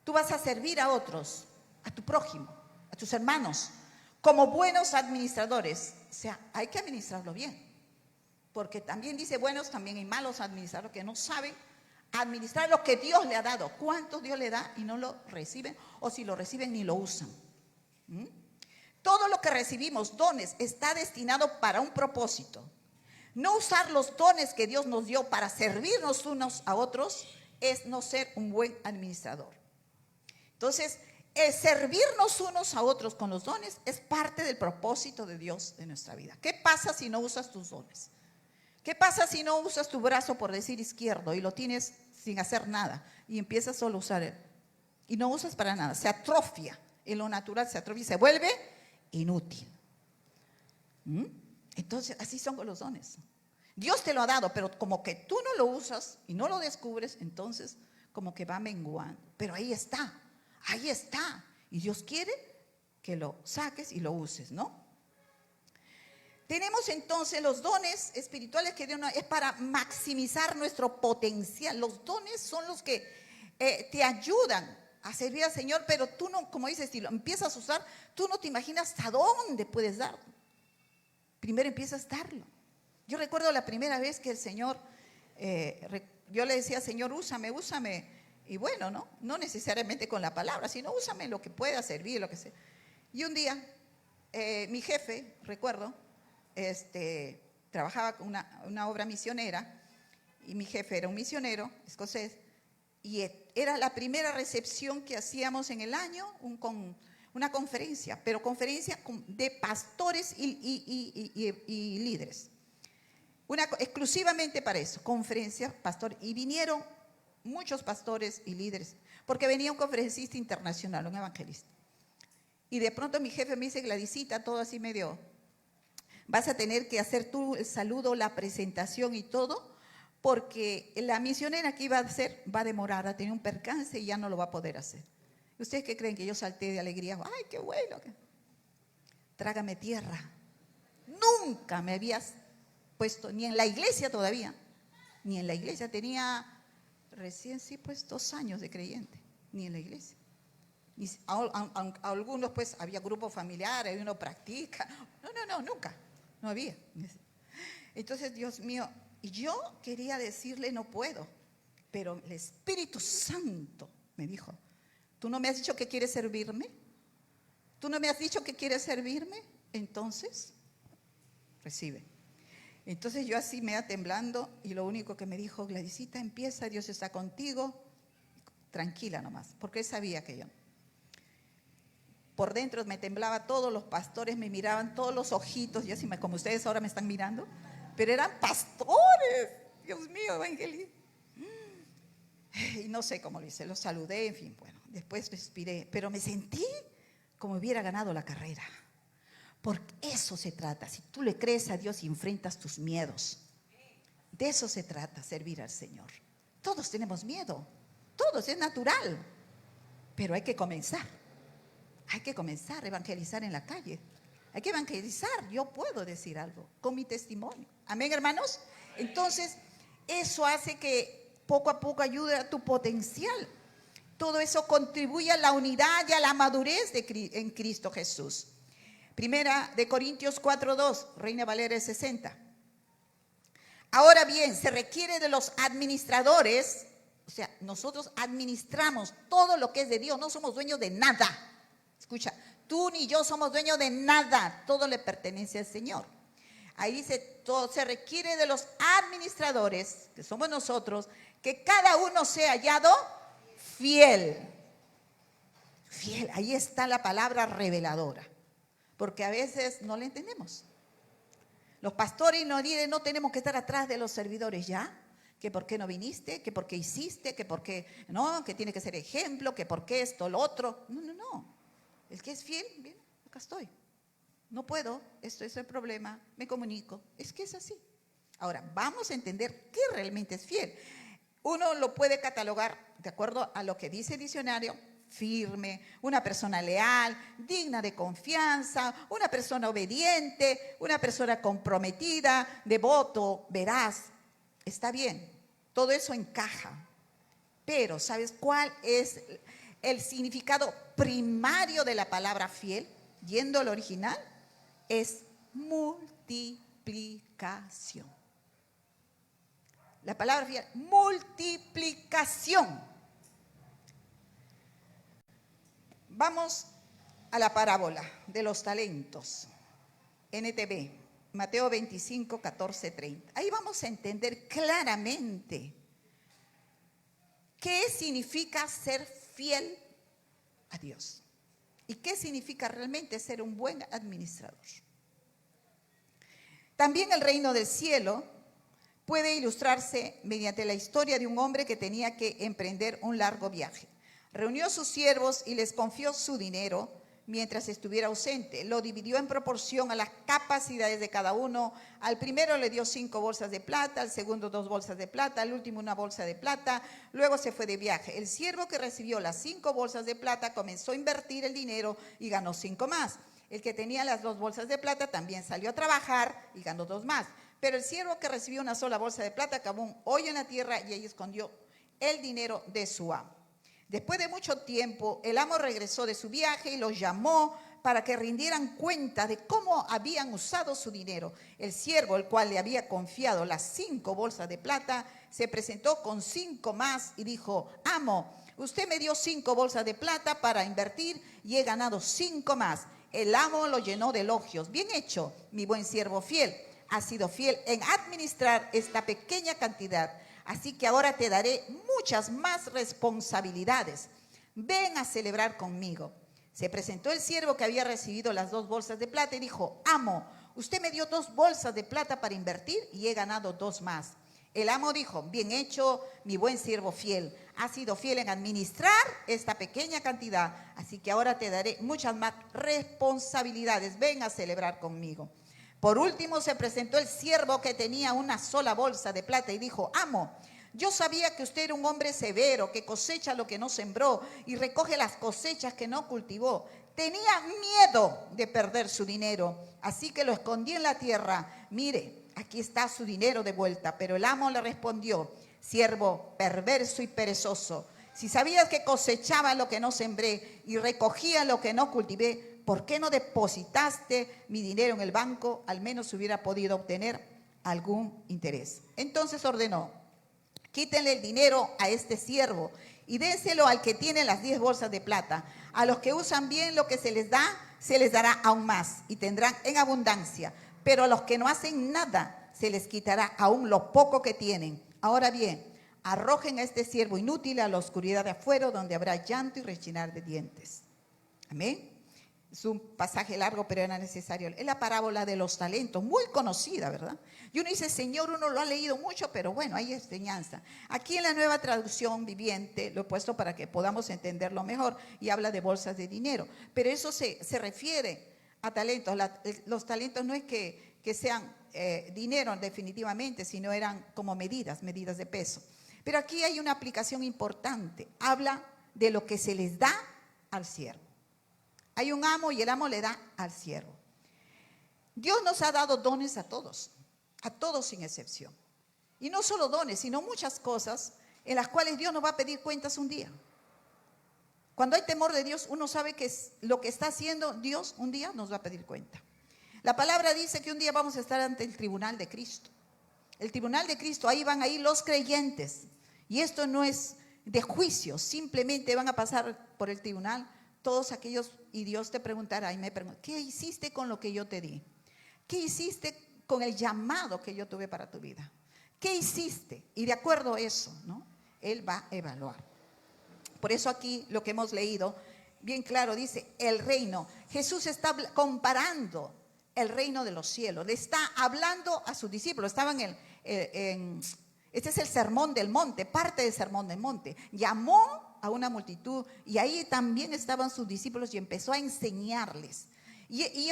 Tú vas a servir a otros, a tu prójimo, a tus hermanos, como buenos administradores. O sea, hay que administrarlo bien. Porque también dice buenos, también hay malos administradores que no saben administrar lo que Dios le ha dado. ¿Cuánto Dios le da y no lo reciben? O si lo reciben ni lo usan. Todo lo que recibimos, dones, está destinado para un propósito. No usar los dones que Dios nos dio para servirnos unos a otros es no ser un buen administrador. Entonces, el servirnos unos a otros con los dones es parte del propósito de Dios en nuestra vida. ¿Qué pasa si no usas tus dones? ¿Qué pasa si no usas tu brazo, por decir izquierdo, y lo tienes sin hacer nada y empiezas solo a usar él? Y no usas para nada, se atrofia, en lo natural se atrofia y se vuelve inútil. Entonces, así son con los dones. Dios te lo ha dado, pero como que tú no lo usas y no lo descubres, entonces como que va menguando. Pero ahí está. Y Dios quiere que lo saques y lo uses, ¿no? Tenemos entonces los dones espirituales que Dios nos es para maximizar nuestro potencial. Los dones son los que te ayudan a servir al Señor, pero tú no, como dices, si lo empiezas a usar, tú no te imaginas hasta dónde puedes darlo. Primero empiezas a darlo. Yo recuerdo la primera vez que el Señor, yo le decía, Señor, úsame. Y bueno, no necesariamente con la palabra, sino úsame lo que pueda servir, lo que sea. Y un día, mi jefe, recuerdo, trabajaba con una obra misionera, y mi jefe era un misionero escocés, y era la primera recepción que hacíamos en el año, una conferencia, pero conferencia de pastores y líderes. Exclusivamente para eso, conferencias, pastores, y vinieron muchos pastores y líderes, porque venía un conferencista internacional, un evangelista. Y de pronto mi jefe me dice, Gladysita, todo así medio, vas a tener que hacer tú el saludo, la presentación y todo, porque la misionera que iba a hacer va a demorar, a tener un percance y ya no lo va a poder hacer. ¿Ustedes qué creen? Que yo salté de alegría. ¡Ay, qué bueno! Trágame tierra. Nunca me habías puesto, ni en la iglesia todavía, ni en la iglesia. Tenía recién, sí, pues 2 años de creyente, ni en la iglesia. Algunos, pues, había grupos familiares, uno practica. No, nunca. no había. Entonces, Dios mío, y yo quería decirle, no puedo, pero el Espíritu Santo me dijo, ¿tú no me has dicho que quieres servirme? ¿Tú no me has dicho que quieres servirme? Entonces, recibe. Entonces yo así me iba temblando y lo único que me dijo, Gladysita, empieza, Dios está contigo, tranquila nomás, porque él sabía que yo. Por dentro me temblaba, todos los pastores me miraban, todos los ojitos, y así como ustedes ahora me están mirando, pero eran pastores, Dios mío, evangelista. Y no sé cómo lo hice, los saludé, en fin, bueno, después respiré, pero me sentí como hubiera ganado la carrera. Porque eso se trata, si tú le crees a Dios y enfrentas tus miedos, de eso se trata, servir al Señor. Todos tenemos miedo, todos, es natural, pero hay que comenzar a evangelizar en la calle, hay que evangelizar, yo puedo decir algo con mi testimonio, amén hermanos. Entonces eso hace que poco a poco ayude a tu potencial, todo eso contribuye a la unidad y a la madurez en Cristo Jesús. Primera de Corintios 4:2, Reina Valera 60. Ahora bien, se requiere de los administradores, o sea, nosotros administramos todo lo que es de Dios, no somos dueños de nada. Escucha, tú ni yo somos dueños de nada, todo le pertenece al Señor. Ahí dice, todo se requiere de los administradores, que somos nosotros, que cada uno sea hallado fiel. Fiel, ahí está la palabra reveladora. Porque a veces no le entendemos. Los pastores y los líderes no tenemos que estar atrás de los servidores ya, que por qué no viniste, que por qué hiciste, que por qué no, que tiene que ser ejemplo, que por qué esto, lo otro. No. El que es fiel, bien, acá estoy. No puedo, esto es el problema, me comunico. Es que es así. Ahora, vamos a entender qué realmente es fiel. Uno lo puede catalogar de acuerdo a lo que dice el diccionario: firme, una persona leal, digna de confianza, una persona obediente, una persona comprometida, devoto, veraz. Está bien, todo eso encaja. Pero, ¿sabes cuál es el significado primario de la palabra fiel? Yendo al original, es multiplicación. La palabra fiel, multiplicación. Vamos a la parábola de los talentos, NTV, Mateo 25, 14, 30. Ahí vamos a entender claramente qué significa ser fiel a Dios y qué significa realmente ser un buen administrador. También el reino del cielo puede ilustrarse mediante la historia de un hombre que tenía que emprender un largo viaje. Reunió a sus siervos y les confió su dinero mientras estuviera ausente. Lo dividió en proporción a las capacidades de cada uno. Al primero le dio 5 bolsas de plata, al segundo 2 bolsas de plata, al último 1 bolsa de plata. Luego se fue de viaje. El siervo que recibió las 5 bolsas de plata comenzó a invertir el dinero y ganó 5 más. El que tenía las 2 bolsas de plata también salió a trabajar y ganó 2 más. Pero el siervo que recibió una sola bolsa de plata cavó un hoyo en la tierra y ahí escondió el dinero de su amo. Después de mucho tiempo, el amo regresó de su viaje y los llamó para que rindieran cuenta de cómo habían usado su dinero. El siervo, el cual le había confiado las 5 bolsas de plata, se presentó con 5 más y dijo: amo, usted me dio 5 bolsas de plata para invertir y he ganado 5 más. El amo lo llenó de elogios. Bien hecho, mi buen siervo fiel. Has sido fiel en administrar esta pequeña cantidad. Así que ahora te daré muchas más responsabilidades. Ven a celebrar conmigo. Se presentó el siervo que había recibido las 2 bolsas de plata y dijo: amo, usted me dio 2 bolsas de plata para invertir y he ganado 2 más. El amo dijo: bien hecho, mi buen siervo fiel. Has sido fiel en administrar esta pequeña cantidad. Así que ahora te daré muchas más responsabilidades. Ven a celebrar conmigo. Por último se presentó el siervo que tenía una sola bolsa de plata y dijo: amo, yo sabía que usted era un hombre severo, que cosecha lo que no sembró y recoge las cosechas que no cultivó. Tenía miedo de perder su dinero, así que lo escondí en la tierra. Mire, aquí está su dinero de vuelta. Pero el amo le respondió: siervo perverso y perezoso, si sabías que cosechaba lo que no sembré y recogía lo que no cultivé, ¿por qué no depositaste mi dinero en el banco? Al menos hubiera podido obtener algún interés. Entonces ordenó: quítenle el dinero a este siervo y déselo al que tiene las 10 bolsas de plata. A los que usan bien lo que se les da, se les dará aún más y tendrán en abundancia. Pero a los que no hacen nada, se les quitará aún lo poco que tienen. Ahora bien, arrojen a este siervo inútil a la oscuridad de afuera, donde habrá llanto y rechinar de dientes. Amén. Es un pasaje largo, pero era necesario. Es la parábola de los talentos, muy conocida, ¿verdad? Y uno dice: Señor, uno lo ha leído mucho, pero bueno, hay enseñanza. Aquí en la Nueva Traducción Viviente lo he puesto para que podamos entenderlo mejor, y habla de bolsas de dinero. Pero eso se refiere a talentos. Los talentos no es que sean dinero definitivamente, sino eran como medidas de peso. Pero aquí hay una aplicación importante. Habla de lo que se les da al siervo. Hay un amo y el amo le da al siervo. Dios nos ha dado dones a todos sin excepción. Y no solo dones, sino muchas cosas en las cuales Dios nos va a pedir cuentas un día. Cuando hay temor de Dios, uno sabe que lo que está haciendo Dios un día nos va a pedir cuenta. La palabra dice que un día vamos a estar ante el tribunal de Cristo. El tribunal de Cristo, ahí van a ir los creyentes. Y esto no es de juicio, simplemente van a pasar por el tribunal todos aquellos, y Dios te preguntará y me preguntará: ¿qué hiciste con lo que yo te di? ¿Qué hiciste con el llamado que yo tuve para tu vida? ¿Qué hiciste? Y de acuerdo a eso, ¿no?, Él va a evaluar. Por eso aquí lo que hemos leído, bien claro, dice el reino. Jesús está comparando el reino de los cielos. Le está hablando a sus discípulos. Estaban este es el sermón del monte, parte del sermón del monte. Llamó a una multitud y ahí también estaban sus discípulos y empezó a enseñarles. Y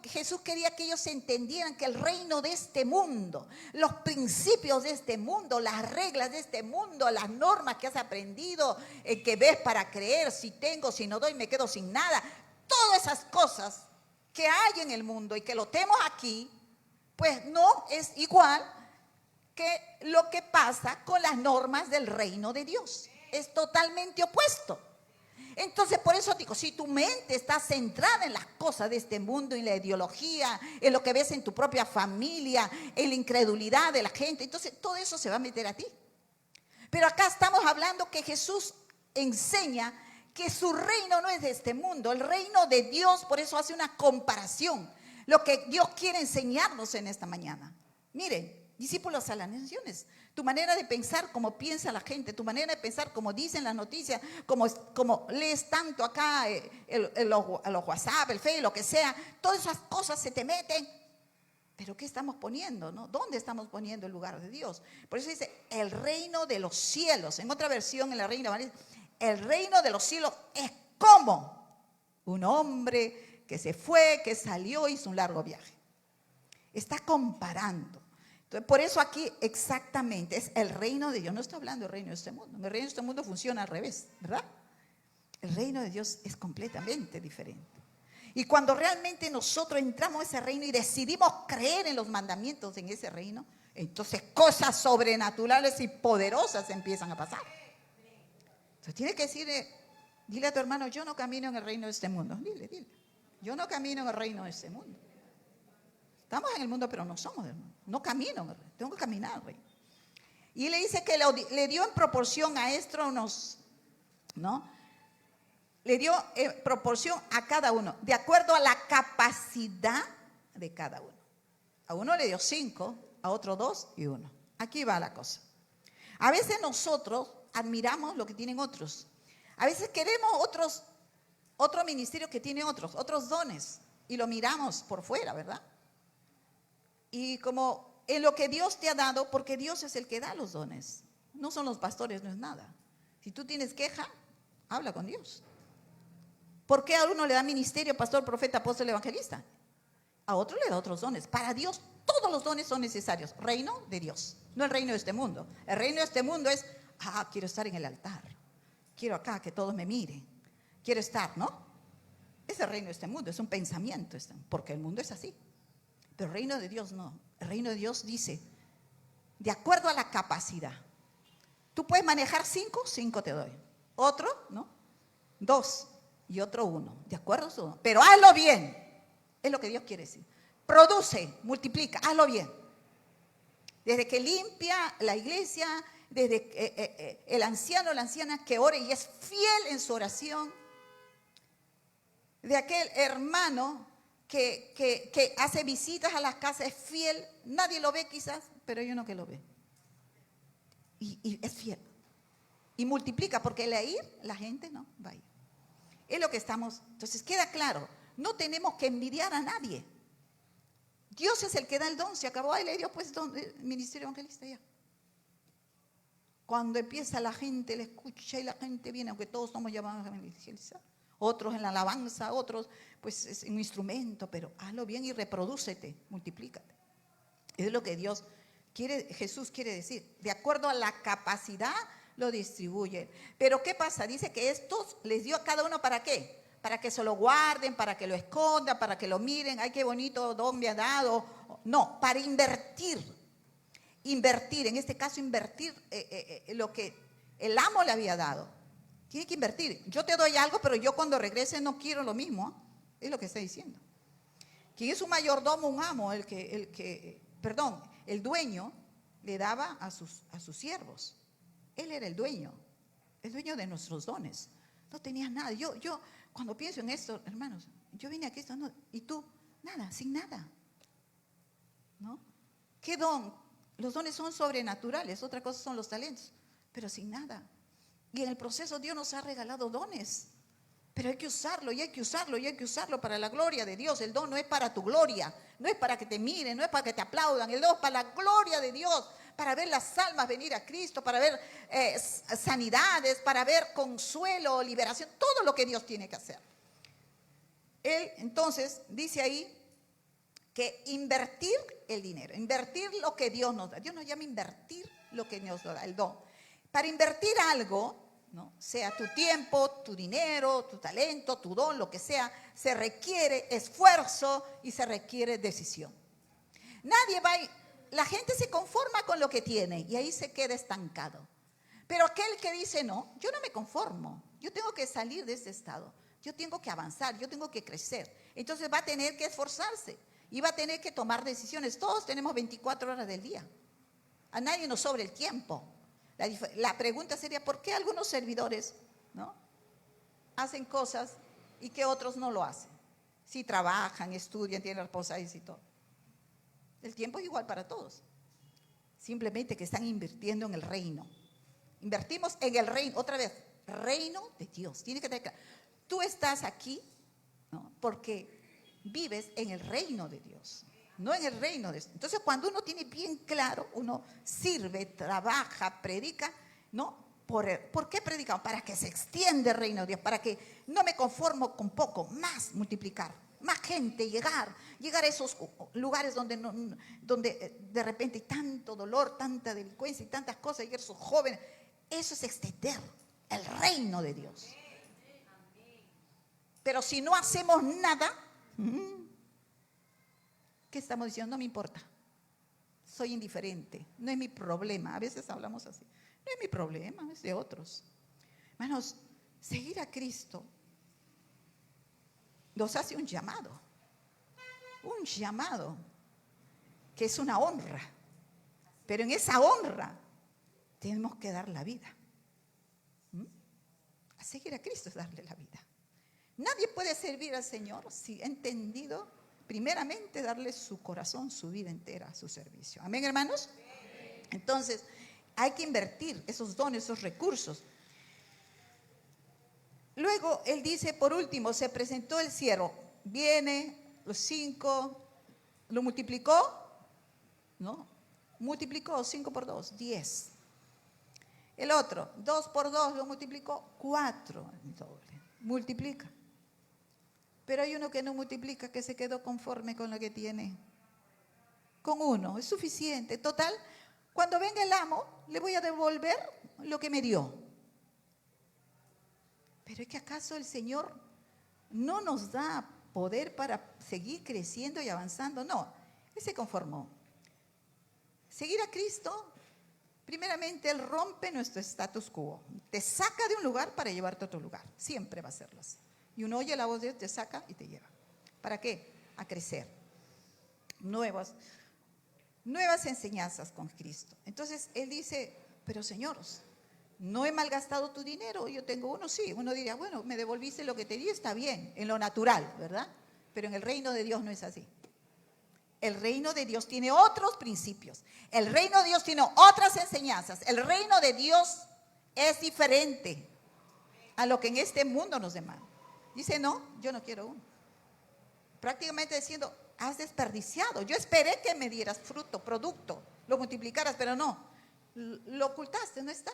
Jesús quería que ellos entendieran que el reino de este mundo, los principios de este mundo, las reglas de este mundo, las normas que has aprendido, que ves para creer, si tengo, si no doy, me quedo sin nada, todas esas cosas que hay en el mundo y que lo tenemos aquí, pues no es igual que lo que pasa con las normas del reino de Dios. Es totalmente opuesto. Entonces, por eso digo, si tu mente está centrada en las cosas de este mundo, en la ideología, en lo que ves en tu propia familia, en la incredulidad de la gente, entonces todo eso se va a meter a ti. Pero acá estamos hablando que Jesús enseña que su reino no es de este mundo, el reino de Dios. Por eso hace una comparación, lo que Dios quiere enseñarnos en esta mañana. Miren, discípulos a las naciones, tu manera de pensar, como piensa la gente, tu manera de pensar, como dicen las noticias, como lees tanto acá, los WhatsApp, el Facebook, lo que sea, todas esas cosas se te meten. Pero ¿qué estamos poniendo, no? ¿Dónde estamos poniendo el lugar de Dios? Por eso dice el reino de los cielos. En otra versión, en la Reina Valera, el reino de los cielos es como un hombre que se fue, que salió, hizo un largo viaje. Está comparando. Entonces, por eso aquí exactamente es el reino de Dios. No está hablando del reino de este mundo. El reino de este mundo funciona al revés, ¿verdad? El reino de Dios es completamente diferente. Y cuando realmente nosotros entramos a ese reino y decidimos creer en los mandamientos en ese reino, entonces cosas sobrenaturales y poderosas empiezan a pasar. Entonces tienes que dile a tu hermano: yo no camino en el reino de este mundo. Dile, yo no camino en el reino de este mundo. Estamos en el mundo, pero no somos del mundo. No camino, tengo que caminar, rey. Y le dice que le dio en proporción a esto ¿no? Le dio en proporción a cada uno, de acuerdo a la capacidad de cada uno. A uno le dio 5, a otro 2 y 1. Aquí va la cosa. A veces nosotros admiramos lo que tienen otros. A veces queremos otro ministerio que tiene otros dones, y lo miramos por fuera, ¿verdad? Y como en lo que Dios te ha dado, porque Dios es el que da los dones, no son los pastores, no es nada. Si tú tienes queja, habla con Dios. ¿Por qué a uno le da ministerio, pastor, profeta, apóstol, evangelista? A otro le da otros dones. Para Dios todos los dones son necesarios. Reino de Dios, no el reino de este mundo. El reino de este mundo es: quiero estar en el altar, quiero acá que todos me miren, quiero estar, ¿no? Es el reino de este mundo, es un pensamiento, porque el mundo es así. Pero el reino de Dios no. El reino de Dios dice, de acuerdo a la capacidad. Tú puedes manejar 5 te doy. Otro, ¿no? 2. y otro 1. ¿De acuerdo? Pero hazlo bien. Es lo que Dios quiere decir. Produce, multiplica, hazlo bien. Desde que limpia la iglesia, desde el anciano o la anciana que ore y es fiel en su oración, de aquel hermano que hace visitas a las casas, es fiel, nadie lo ve quizás, pero hay uno que lo ve. Y es fiel. Y multiplica, porque al ir, la gente no va a ir. Es lo que estamos, entonces queda claro, no tenemos que envidiar a nadie. Dios es el que da el don, se acabó, ahí le dio pues don, el ministerio evangelista ya. Cuando empieza la gente, le escucha y la gente viene, aunque todos somos llamados a evangelizar. Otros en la alabanza, otros pues es un instrumento, pero hazlo bien y reprodúcete, multiplícate. Es lo que Dios quiere, Jesús quiere decir. De acuerdo a la capacidad lo distribuye. Pero ¿qué pasa? Dice que estos les dio a cada uno ¿para qué? Para que se lo guarden, para que lo escondan, para que lo miren. Ay, qué bonito don me ha dado. No, para invertir. Invertir, en este caso invertir lo que el amo le había dado. Tiene que invertir. Yo te doy algo, pero yo cuando regrese no quiero lo mismo. Es lo que está diciendo. ¿Quién es un mayordomo, un amo? El dueño le daba a sus siervos. Él era el dueño de nuestros dones. No tenías nada. Yo cuando pienso en esto, hermanos, yo vine aquí, no, y tú, nada, sin nada. ¿No? ¿Qué don? Los dones son sobrenaturales, otra cosa son los talentos, pero sin nada. Y en el proceso Dios nos ha regalado dones, pero hay que usarlo y hay que usarlo y hay que usarlo para la gloria de Dios. El don no es para tu gloria, no es para que te miren, no es para que te aplaudan, el don es para la gloria de Dios, para ver las almas venir a Cristo, para ver sanidades, para ver consuelo, liberación, todo lo que Dios tiene que hacer. Él entonces dice ahí que invertir el dinero, invertir lo que Dios nos da. Dios nos llama a invertir lo que nos da, el don. Para invertir algo, ¿no? Sea tu tiempo, tu dinero, tu talento, tu don, lo que sea, se requiere esfuerzo y se requiere decisión. La gente se conforma con lo que tiene y ahí se queda estancado. Pero aquel que dice, no, yo no me conformo, yo tengo que salir de este estado, yo tengo que avanzar, yo tengo que crecer. Entonces va a tener que esforzarse y va a tener que tomar decisiones. Todos tenemos 24 horas del día. A nadie nos sobra el tiempo. La pregunta sería, ¿por qué algunos servidores, ¿no?, hacen cosas y que otros no lo hacen? Si trabajan, estudian, tienen responsabilidades y todo. El tiempo es igual para todos. Simplemente que están invirtiendo en el reino. Invertimos en el reino, otra vez, reino de Dios. Tiene que tener claro. Tú estás aquí, ¿no?, porque vives en el reino de Dios. No en el reino de Dios. Entonces, cuando uno tiene bien claro, uno sirve, trabaja, predica, ¿no? ¿Por qué predicamos? Para que se extienda el reino de Dios, para que no me conformo con poco, más multiplicar, más gente, llegar a esos lugares donde de repente hay tanto dolor, tanta delincuencia y tantas cosas, y esos jóvenes. Eso es extender el reino de Dios. Pero si no hacemos nada, ¿qué estamos diciendo? No me importa. Soy indiferente. No es mi problema. A veces hablamos así. No es mi problema, es de otros. Hermanos, seguir a Cristo nos hace un llamado. Un llamado que es una honra. Pero en esa honra tenemos que dar la vida. A seguir a Cristo es darle la vida. Nadie puede servir al Señor si ha entendido primeramente darle su corazón, su vida entera a su servicio. ¿Amén, hermanos? Entonces, hay que invertir esos dones, esos recursos. Luego, él dice, por último, se presentó el siervo. Viene, los 5, ¿lo multiplicó? ¿No? Multiplicó 5 por 2, 10. El otro, 2 por 2, lo multiplicó 4. Multiplica. Pero hay uno que no multiplica, que se quedó conforme con lo que tiene. Con uno, es suficiente. Total, cuando venga el amo, le voy a devolver lo que me dio. Pero ¿es que acaso el Señor no nos da poder para seguir creciendo y avanzando? No, Él se conformó. Seguir a Cristo, primeramente Él rompe nuestro status quo. Te saca de un lugar para llevarte a otro lugar. Siempre va a serlo así. Y uno oye la voz de Dios, te saca y te lleva. ¿Para qué? A crecer. Nuevas enseñanzas con Cristo. Entonces, Él dice, pero señores, no he malgastado tu dinero, yo tengo uno, sí. Uno diría, bueno, me devolviste lo que te di, está bien, en lo natural, ¿verdad? Pero en el reino de Dios no es así. El reino de Dios tiene otros principios. El reino de Dios tiene otras enseñanzas. El reino de Dios es diferente a lo que en este mundo nos demanda. Dice, no, yo no quiero uno. Prácticamente diciendo, has desperdiciado. Yo esperé que me dieras fruto, producto, lo multiplicaras, pero no. Lo ocultaste, no está.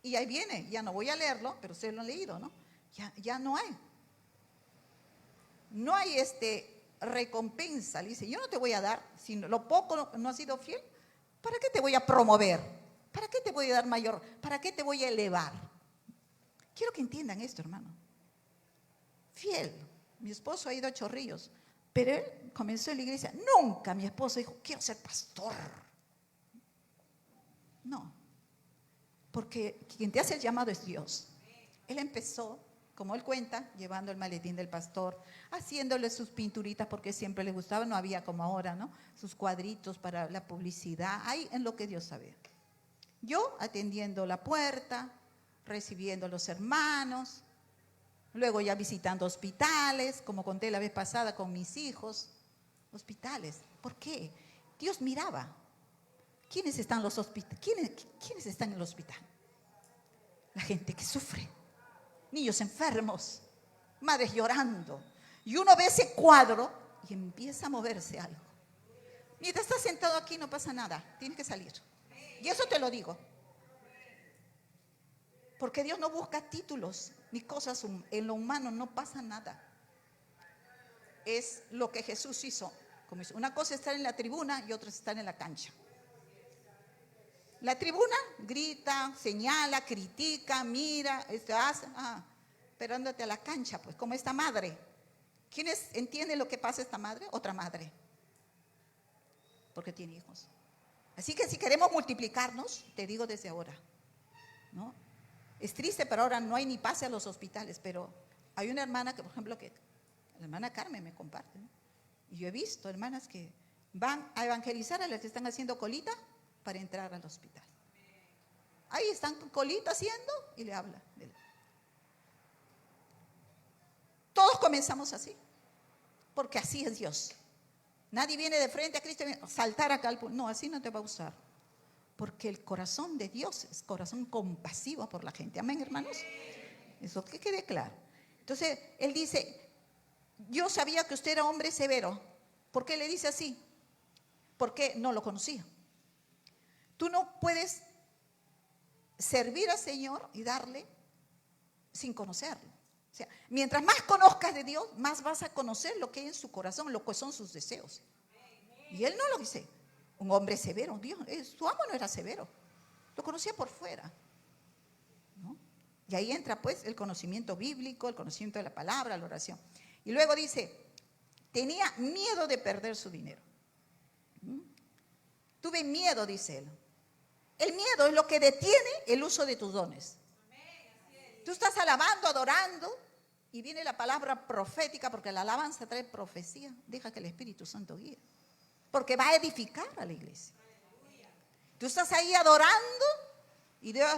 Y ahí viene, ya no voy a leerlo, pero ustedes lo han leído, ¿no? Ya no hay. No hay recompensa. Le dice, yo no te voy a dar, si lo poco no has sido fiel, ¿para qué te voy a promover? ¿Para qué te voy a dar mayor? ¿Para qué te voy a elevar? Quiero que entiendan esto, hermano. Fiel. Mi esposo ha ido a Chorrillos, pero él comenzó en la iglesia. Nunca mi esposo dijo, quiero ser pastor. No, porque quien te hace el llamado es Dios. Él empezó, como él cuenta, llevando el maletín del pastor, haciéndole sus pinturitas porque siempre le gustaba, no había como ahora, ¿no? Sus cuadritos para la publicidad, ahí en lo que Dios sabía. Yo atendiendo la puerta, recibiendo a los hermanos, luego ya visitando hospitales, como conté la vez pasada con mis hijos, hospitales. ¿Por qué? Dios miraba. ¿Quiénes están en los hospitales? ¿Quiénes están en el hospital? La gente que sufre, niños enfermos, madres llorando. Y uno ve ese cuadro y empieza a moverse algo. Mientras estás sentado aquí no pasa nada, tienes que salir. Y eso te lo digo. Porque Dios no busca títulos ni cosas, en lo humano no pasa nada. Es lo que Jesús hizo. Una cosa es estar en la tribuna y otra es estar en la cancha. La tribuna grita, señala, critica, mira, hace, pero ándate a la cancha, pues, como esta madre. ¿Quiénes entienden lo que pasa esta madre? Otra madre. Porque tiene hijos. Así que si queremos multiplicarnos, te digo desde ahora, ¿no? Es triste, pero ahora no hay ni pase a los hospitales, pero hay una hermana que, por ejemplo, la hermana Carmen me comparte, ¿no? Y yo he visto hermanas que van a evangelizar a las que están haciendo colita para entrar al hospital. Ahí están con colita haciendo y le habla. Todos comenzamos así, porque así es Dios. Nadie viene de frente a Cristo y saltar acá al punto. No, así no te va a usar. Porque el corazón de Dios es corazón compasivo por la gente. Amén, hermanos. Eso que quede claro. Entonces, él dice, yo sabía que usted era hombre severo. ¿Por qué le dice así? Porque no lo conocía. Tú no puedes servir al Señor y darle sin conocerlo. O sea, mientras más conozcas de Dios, más vas a conocer lo que hay en su corazón, lo que son sus deseos. Y él no lo dice. Un hombre severo, Dios, su amo no era severo, lo conocía por fuera, ¿no? Y ahí entra pues el conocimiento bíblico, el conocimiento de la palabra, la oración. Y luego dice, tenía miedo de perder su dinero. Tuve miedo, dice él. El miedo es lo que detiene el uso de tus dones. Tú estás alabando, adorando, y viene la palabra profética, porque la alabanza trae profecía. Deja que el Espíritu Santo guíe. Porque va a edificar a la iglesia. Tú estás ahí adorando y Dios,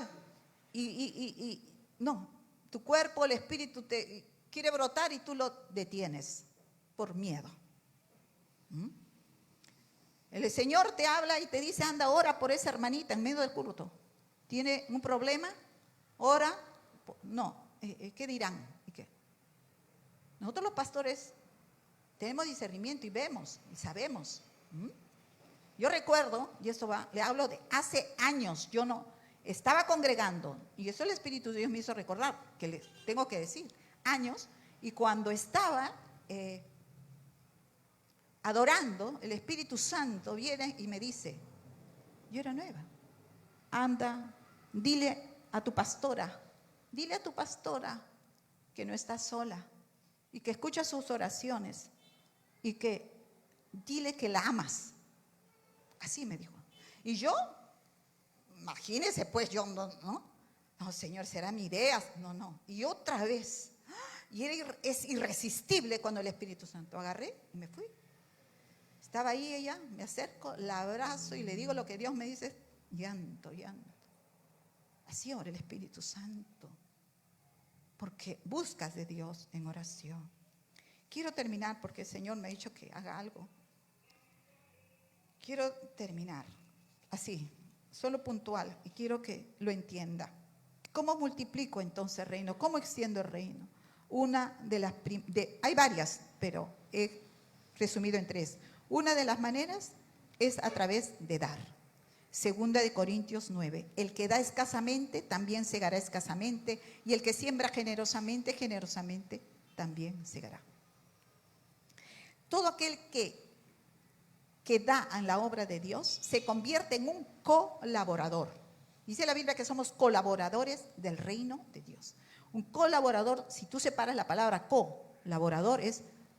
no, tu cuerpo, el espíritu te quiere brotar y tú lo detienes por miedo. El Señor te habla y te dice, anda, ora por esa hermanita en medio del culto. ¿Tiene un problema? Ora. No, ¿qué dirán? ¿Y qué? Nosotros los pastores tenemos discernimiento y vemos y sabemos. Yo recuerdo, y esto le hablo de hace años, yo no estaba congregando, y eso el Espíritu de Dios me hizo recordar, que les tengo que decir, años, y cuando estaba adorando, el Espíritu Santo viene y me dice, yo era nueva, anda, dile a tu pastora que no está sola, y que escucha sus oraciones, y que dile que la amas. Así me dijo. Y yo, imagínese pues, yo no, Señor, será mi idea. No. Y otra vez, Y es irresistible cuando el Espíritu Santo. Agarré y me fui. Estaba ahí ella, me acerco, la abrazo y le digo lo que Dios me dice. Llanto, llanto. Así ora el Espíritu Santo. Porque buscas de Dios en oración. Quiero terminar porque el Señor me ha dicho que haga algo. Quiero terminar así, solo puntual, y quiero que lo entienda. ¿Cómo multiplico entonces el reino? ¿Cómo extiendo el reino? Hay varias, pero he resumido en 3. Una de las maneras es a través de dar. Segunda de Corintios 9. El que da escasamente, también segará escasamente. Y el que siembra generosamente, generosamente también segará. Todo aquel que da en la obra de Dios se convierte en un colaborador. Dice la Biblia que somos colaboradores del reino de Dios. Un colaborador, si tú separas la palabra colaborador,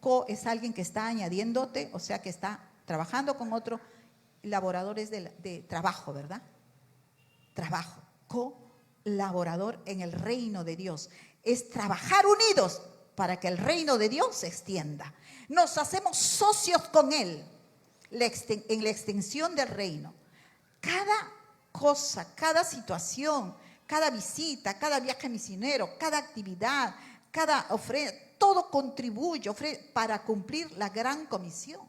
co es alguien que está añadiéndote, o sea que está trabajando con otro. Laborador es de trabajo, ¿verdad? Trabajo. Colaborador en el reino de Dios. Es trabajar unidos para que el reino de Dios se extienda. Nos hacemos socios con Él en la extensión del reino. Cada cosa, cada situación, cada visita, cada viaje misionero, cada actividad, cada ofrenda, todo contribuye para cumplir la gran comisión.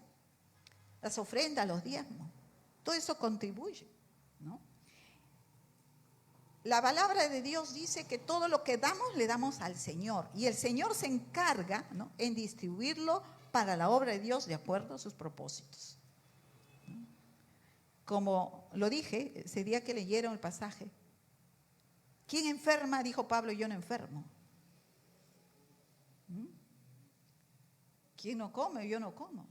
Las ofrendas, los diezmos, todo eso contribuye, ¿no? La palabra de Dios dice que todo lo que damos, le damos al Señor. Y el Señor se encarga, ¿no?, en distribuirlo para la obra de Dios de acuerdo a sus propósitos. Como lo dije ese día que leyeron el pasaje. ¿Quién enferma? Dijo Pablo, yo no enfermo. ¿Quién no come? Yo no como.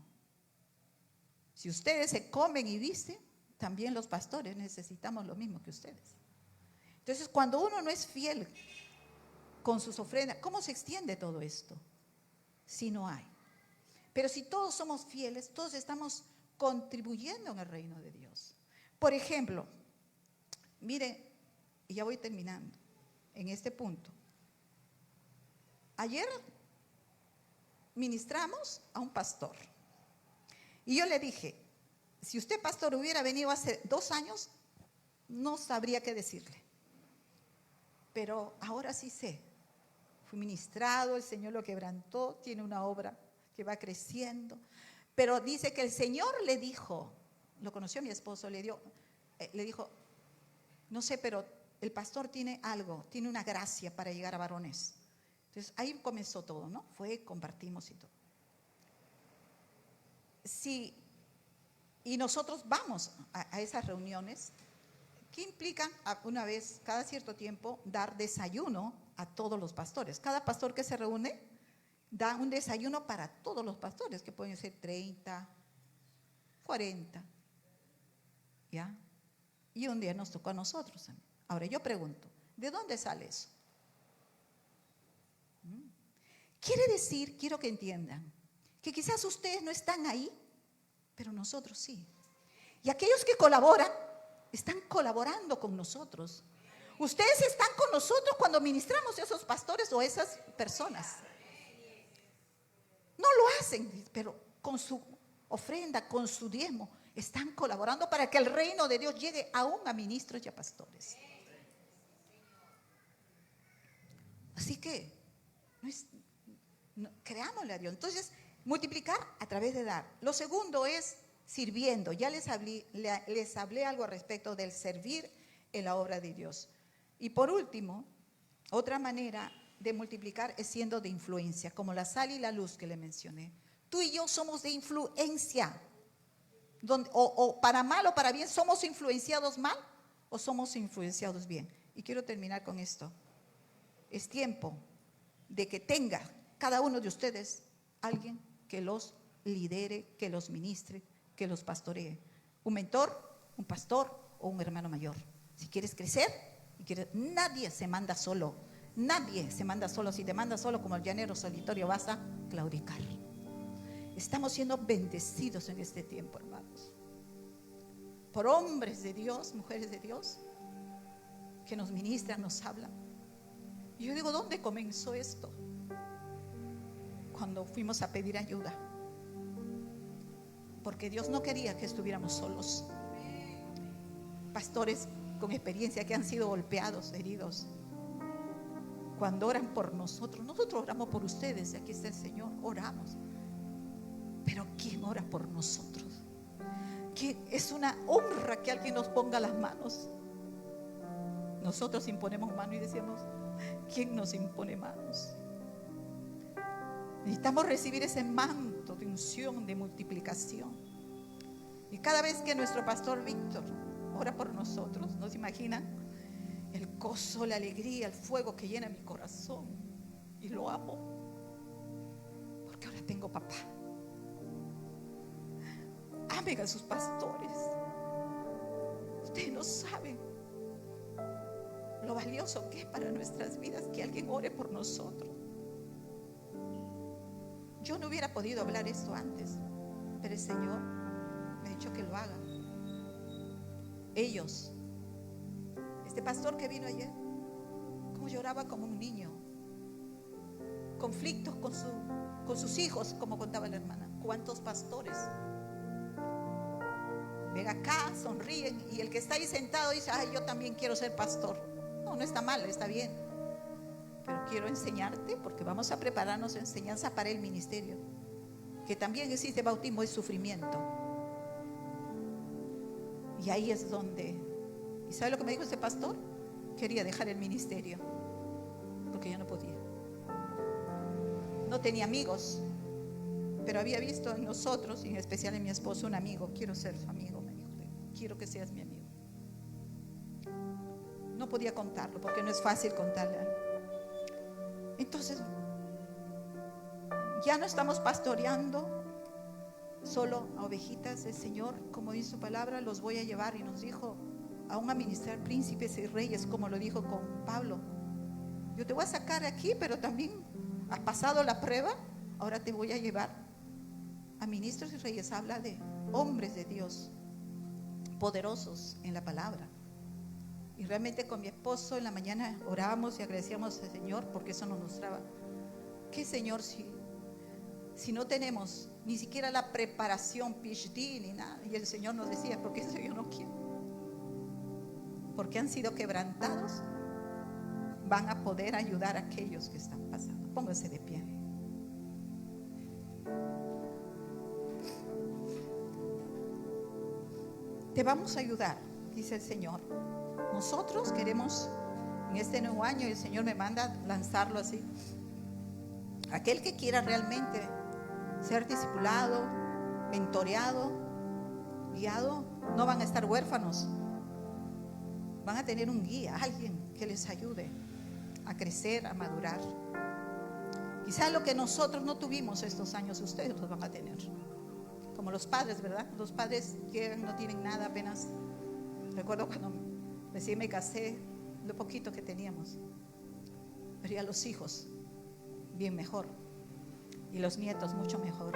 Si ustedes se comen y visten, también los pastores necesitamos lo mismo que ustedes. Entonces, cuando uno no es fiel con sus ofrendas, ¿cómo se extiende todo esto? Si no hay. Pero si todos somos fieles, todos estamos contribuyendo en el reino de Dios. Por ejemplo, miren, y ya voy terminando en este punto. Ayer ministramos a un pastor. Y yo le dije, si usted, pastor, hubiera venido hace 2 años, no sabría qué decirle. Pero ahora sí sé. Fui ministrado, el Señor lo quebrantó, tiene una obra que va creciendo. Pero dice que el Señor le dijo, lo conoció mi esposo, le dijo, no sé, pero el pastor tiene algo, tiene una gracia para llegar a varones. Entonces ahí comenzó todo, ¿no? Compartimos y todo. Sí, y nosotros vamos a esas reuniones que implican una vez cada cierto tiempo dar desayuno a todos los pastores. Cada pastor que se reúne da un desayuno para todos los pastores, que pueden ser 30, 40, ¿ya? Y un día nos tocó a nosotros. Ahora yo pregunto, ¿de dónde sale eso? Quiere decir, quiero que entiendan, que quizás ustedes no están ahí, pero nosotros sí. Y aquellos que colaboran, están colaborando con nosotros. Ustedes están con nosotros cuando ministramos a esos pastores o a esas personas. No lo hacen, pero con su ofrenda, con su diezmo, están colaborando para que el reino de Dios llegue aún a ministros y a pastores. Así que, creámosle a Dios. Entonces, multiplicar a través de dar. Lo segundo es sirviendo. Ya les hablé algo al respecto del servir en la obra de Dios. Y por último, otra manera de multiplicar es siendo de influencia, como la sal y la luz que le mencioné. Tú y yo somos de influencia. O para mal o para bien, ¿somos influenciados mal o somos influenciados bien? Y quiero terminar con esto. Es tiempo de que tenga cada uno de ustedes alguien que los lidere, que los ministre, que los pastoree. Un mentor, un pastor o un hermano mayor. Si quieres crecer, nadie se manda solo. Nadie se manda solo. Si te mandas solo como el llanero solitario vas a claudicar. Estamos siendo bendecidos en este tiempo, hermanos. Por hombres de Dios, mujeres de Dios, que nos ministran, nos hablan. Y yo digo, ¿dónde comenzó esto? cuando fuimos a pedir ayuda, porque Dios no quería que estuviéramos solos. Pastores con experiencia que han sido golpeados, heridos, cuando oran por nosotros, nosotros oramos por ustedes, aquí está el Señor, oramos, pero ¿quién ora por nosotros? Es una honra que alguien nos ponga las manos. Nosotros imponemos mano y decíamos, ¿quién nos impone manos? Necesitamos recibir ese manto de unción, de multiplicación. Y cada vez que nuestro pastor Víctor ora por nosotros, ¿no se imaginan? El gozo, la alegría, el fuego que llena mi corazón. Y lo amo, porque ahora tengo papá. Amen a sus pastores. Ustedes no saben lo valioso que es para nuestras vidas que alguien ore por nosotros. Yo no hubiera podido hablar esto antes, pero el Señor me ha dicho que lo haga. Ellos, este pastor que vino ayer, como lloraba como un niño, conflictos con sus hijos, como contaba la hermana. ¿Cuántos pastores ven acá, sonríen, y el que está ahí sentado dice, ay, yo también quiero ser pastor? No, no está mal, está bien, pero quiero enseñarte, porque vamos a prepararnos enseñanza para el ministerio, que también existe bautismo y sufrimiento. Y ahí es donde, ¿y sabe lo que me dijo ese pastor? Quería dejar el ministerio porque ya no podía. No tenía amigos, pero había visto en nosotros, y en especial en mi esposo, un amigo. Quiero ser su amigo, me dijo, quiero que seas mi amigo. No podía contarlo porque no es fácil contarle a él. Entonces ya no estamos pastoreando solo a ovejitas. El Señor, como dice su palabra, los voy a llevar, y nos dijo, aún a ministrar príncipes y reyes, como lo dijo con Pablo. Yo te voy a sacar aquí, pero también has pasado la prueba, ahora te voy a llevar a ministros y reyes. Habla de hombres de Dios poderosos en la palabra. Y realmente con mi esposo en la mañana orábamos y agradecíamos al Señor, porque eso nos mostraba que, Señor, si no tenemos ni siquiera la preparación PhD ni nada, y el Señor nos decía, porque eso yo no quiero, porque han sido quebrantados, van a poder ayudar a aquellos que están pasando. Pónganse de pie. Te vamos a ayudar, dice el Señor. Nosotros queremos en este nuevo año, y el Señor me manda lanzarlo así, aquel que quiera realmente ser discipulado, mentoreado, guiado, no van a estar huérfanos, van a tener un guía, alguien que les ayude a crecer, a madurar. Quizás lo que nosotros no tuvimos estos años, ustedes los van a tener, como los padres, ¿verdad? Los padres llegan, no tienen nada, apenas. Recuerdo cuando recién me casé, lo poquito que teníamos, pero ya los hijos bien mejor, y los nietos mucho mejor.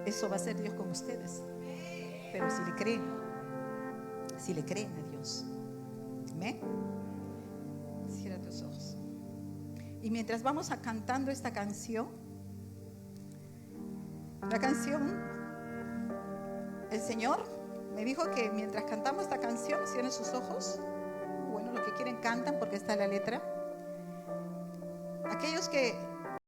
Eso va a ser Dios con ustedes, pero si le creen a Dios. Amén. Cierra tus ojos. Y mientras vamos a cantando esta canción, la canción, el Señor me dijo que mientras cantamos esta canción, cierren sus ojos. Bueno, lo que quieren cantan, porque está la letra. Aquellos que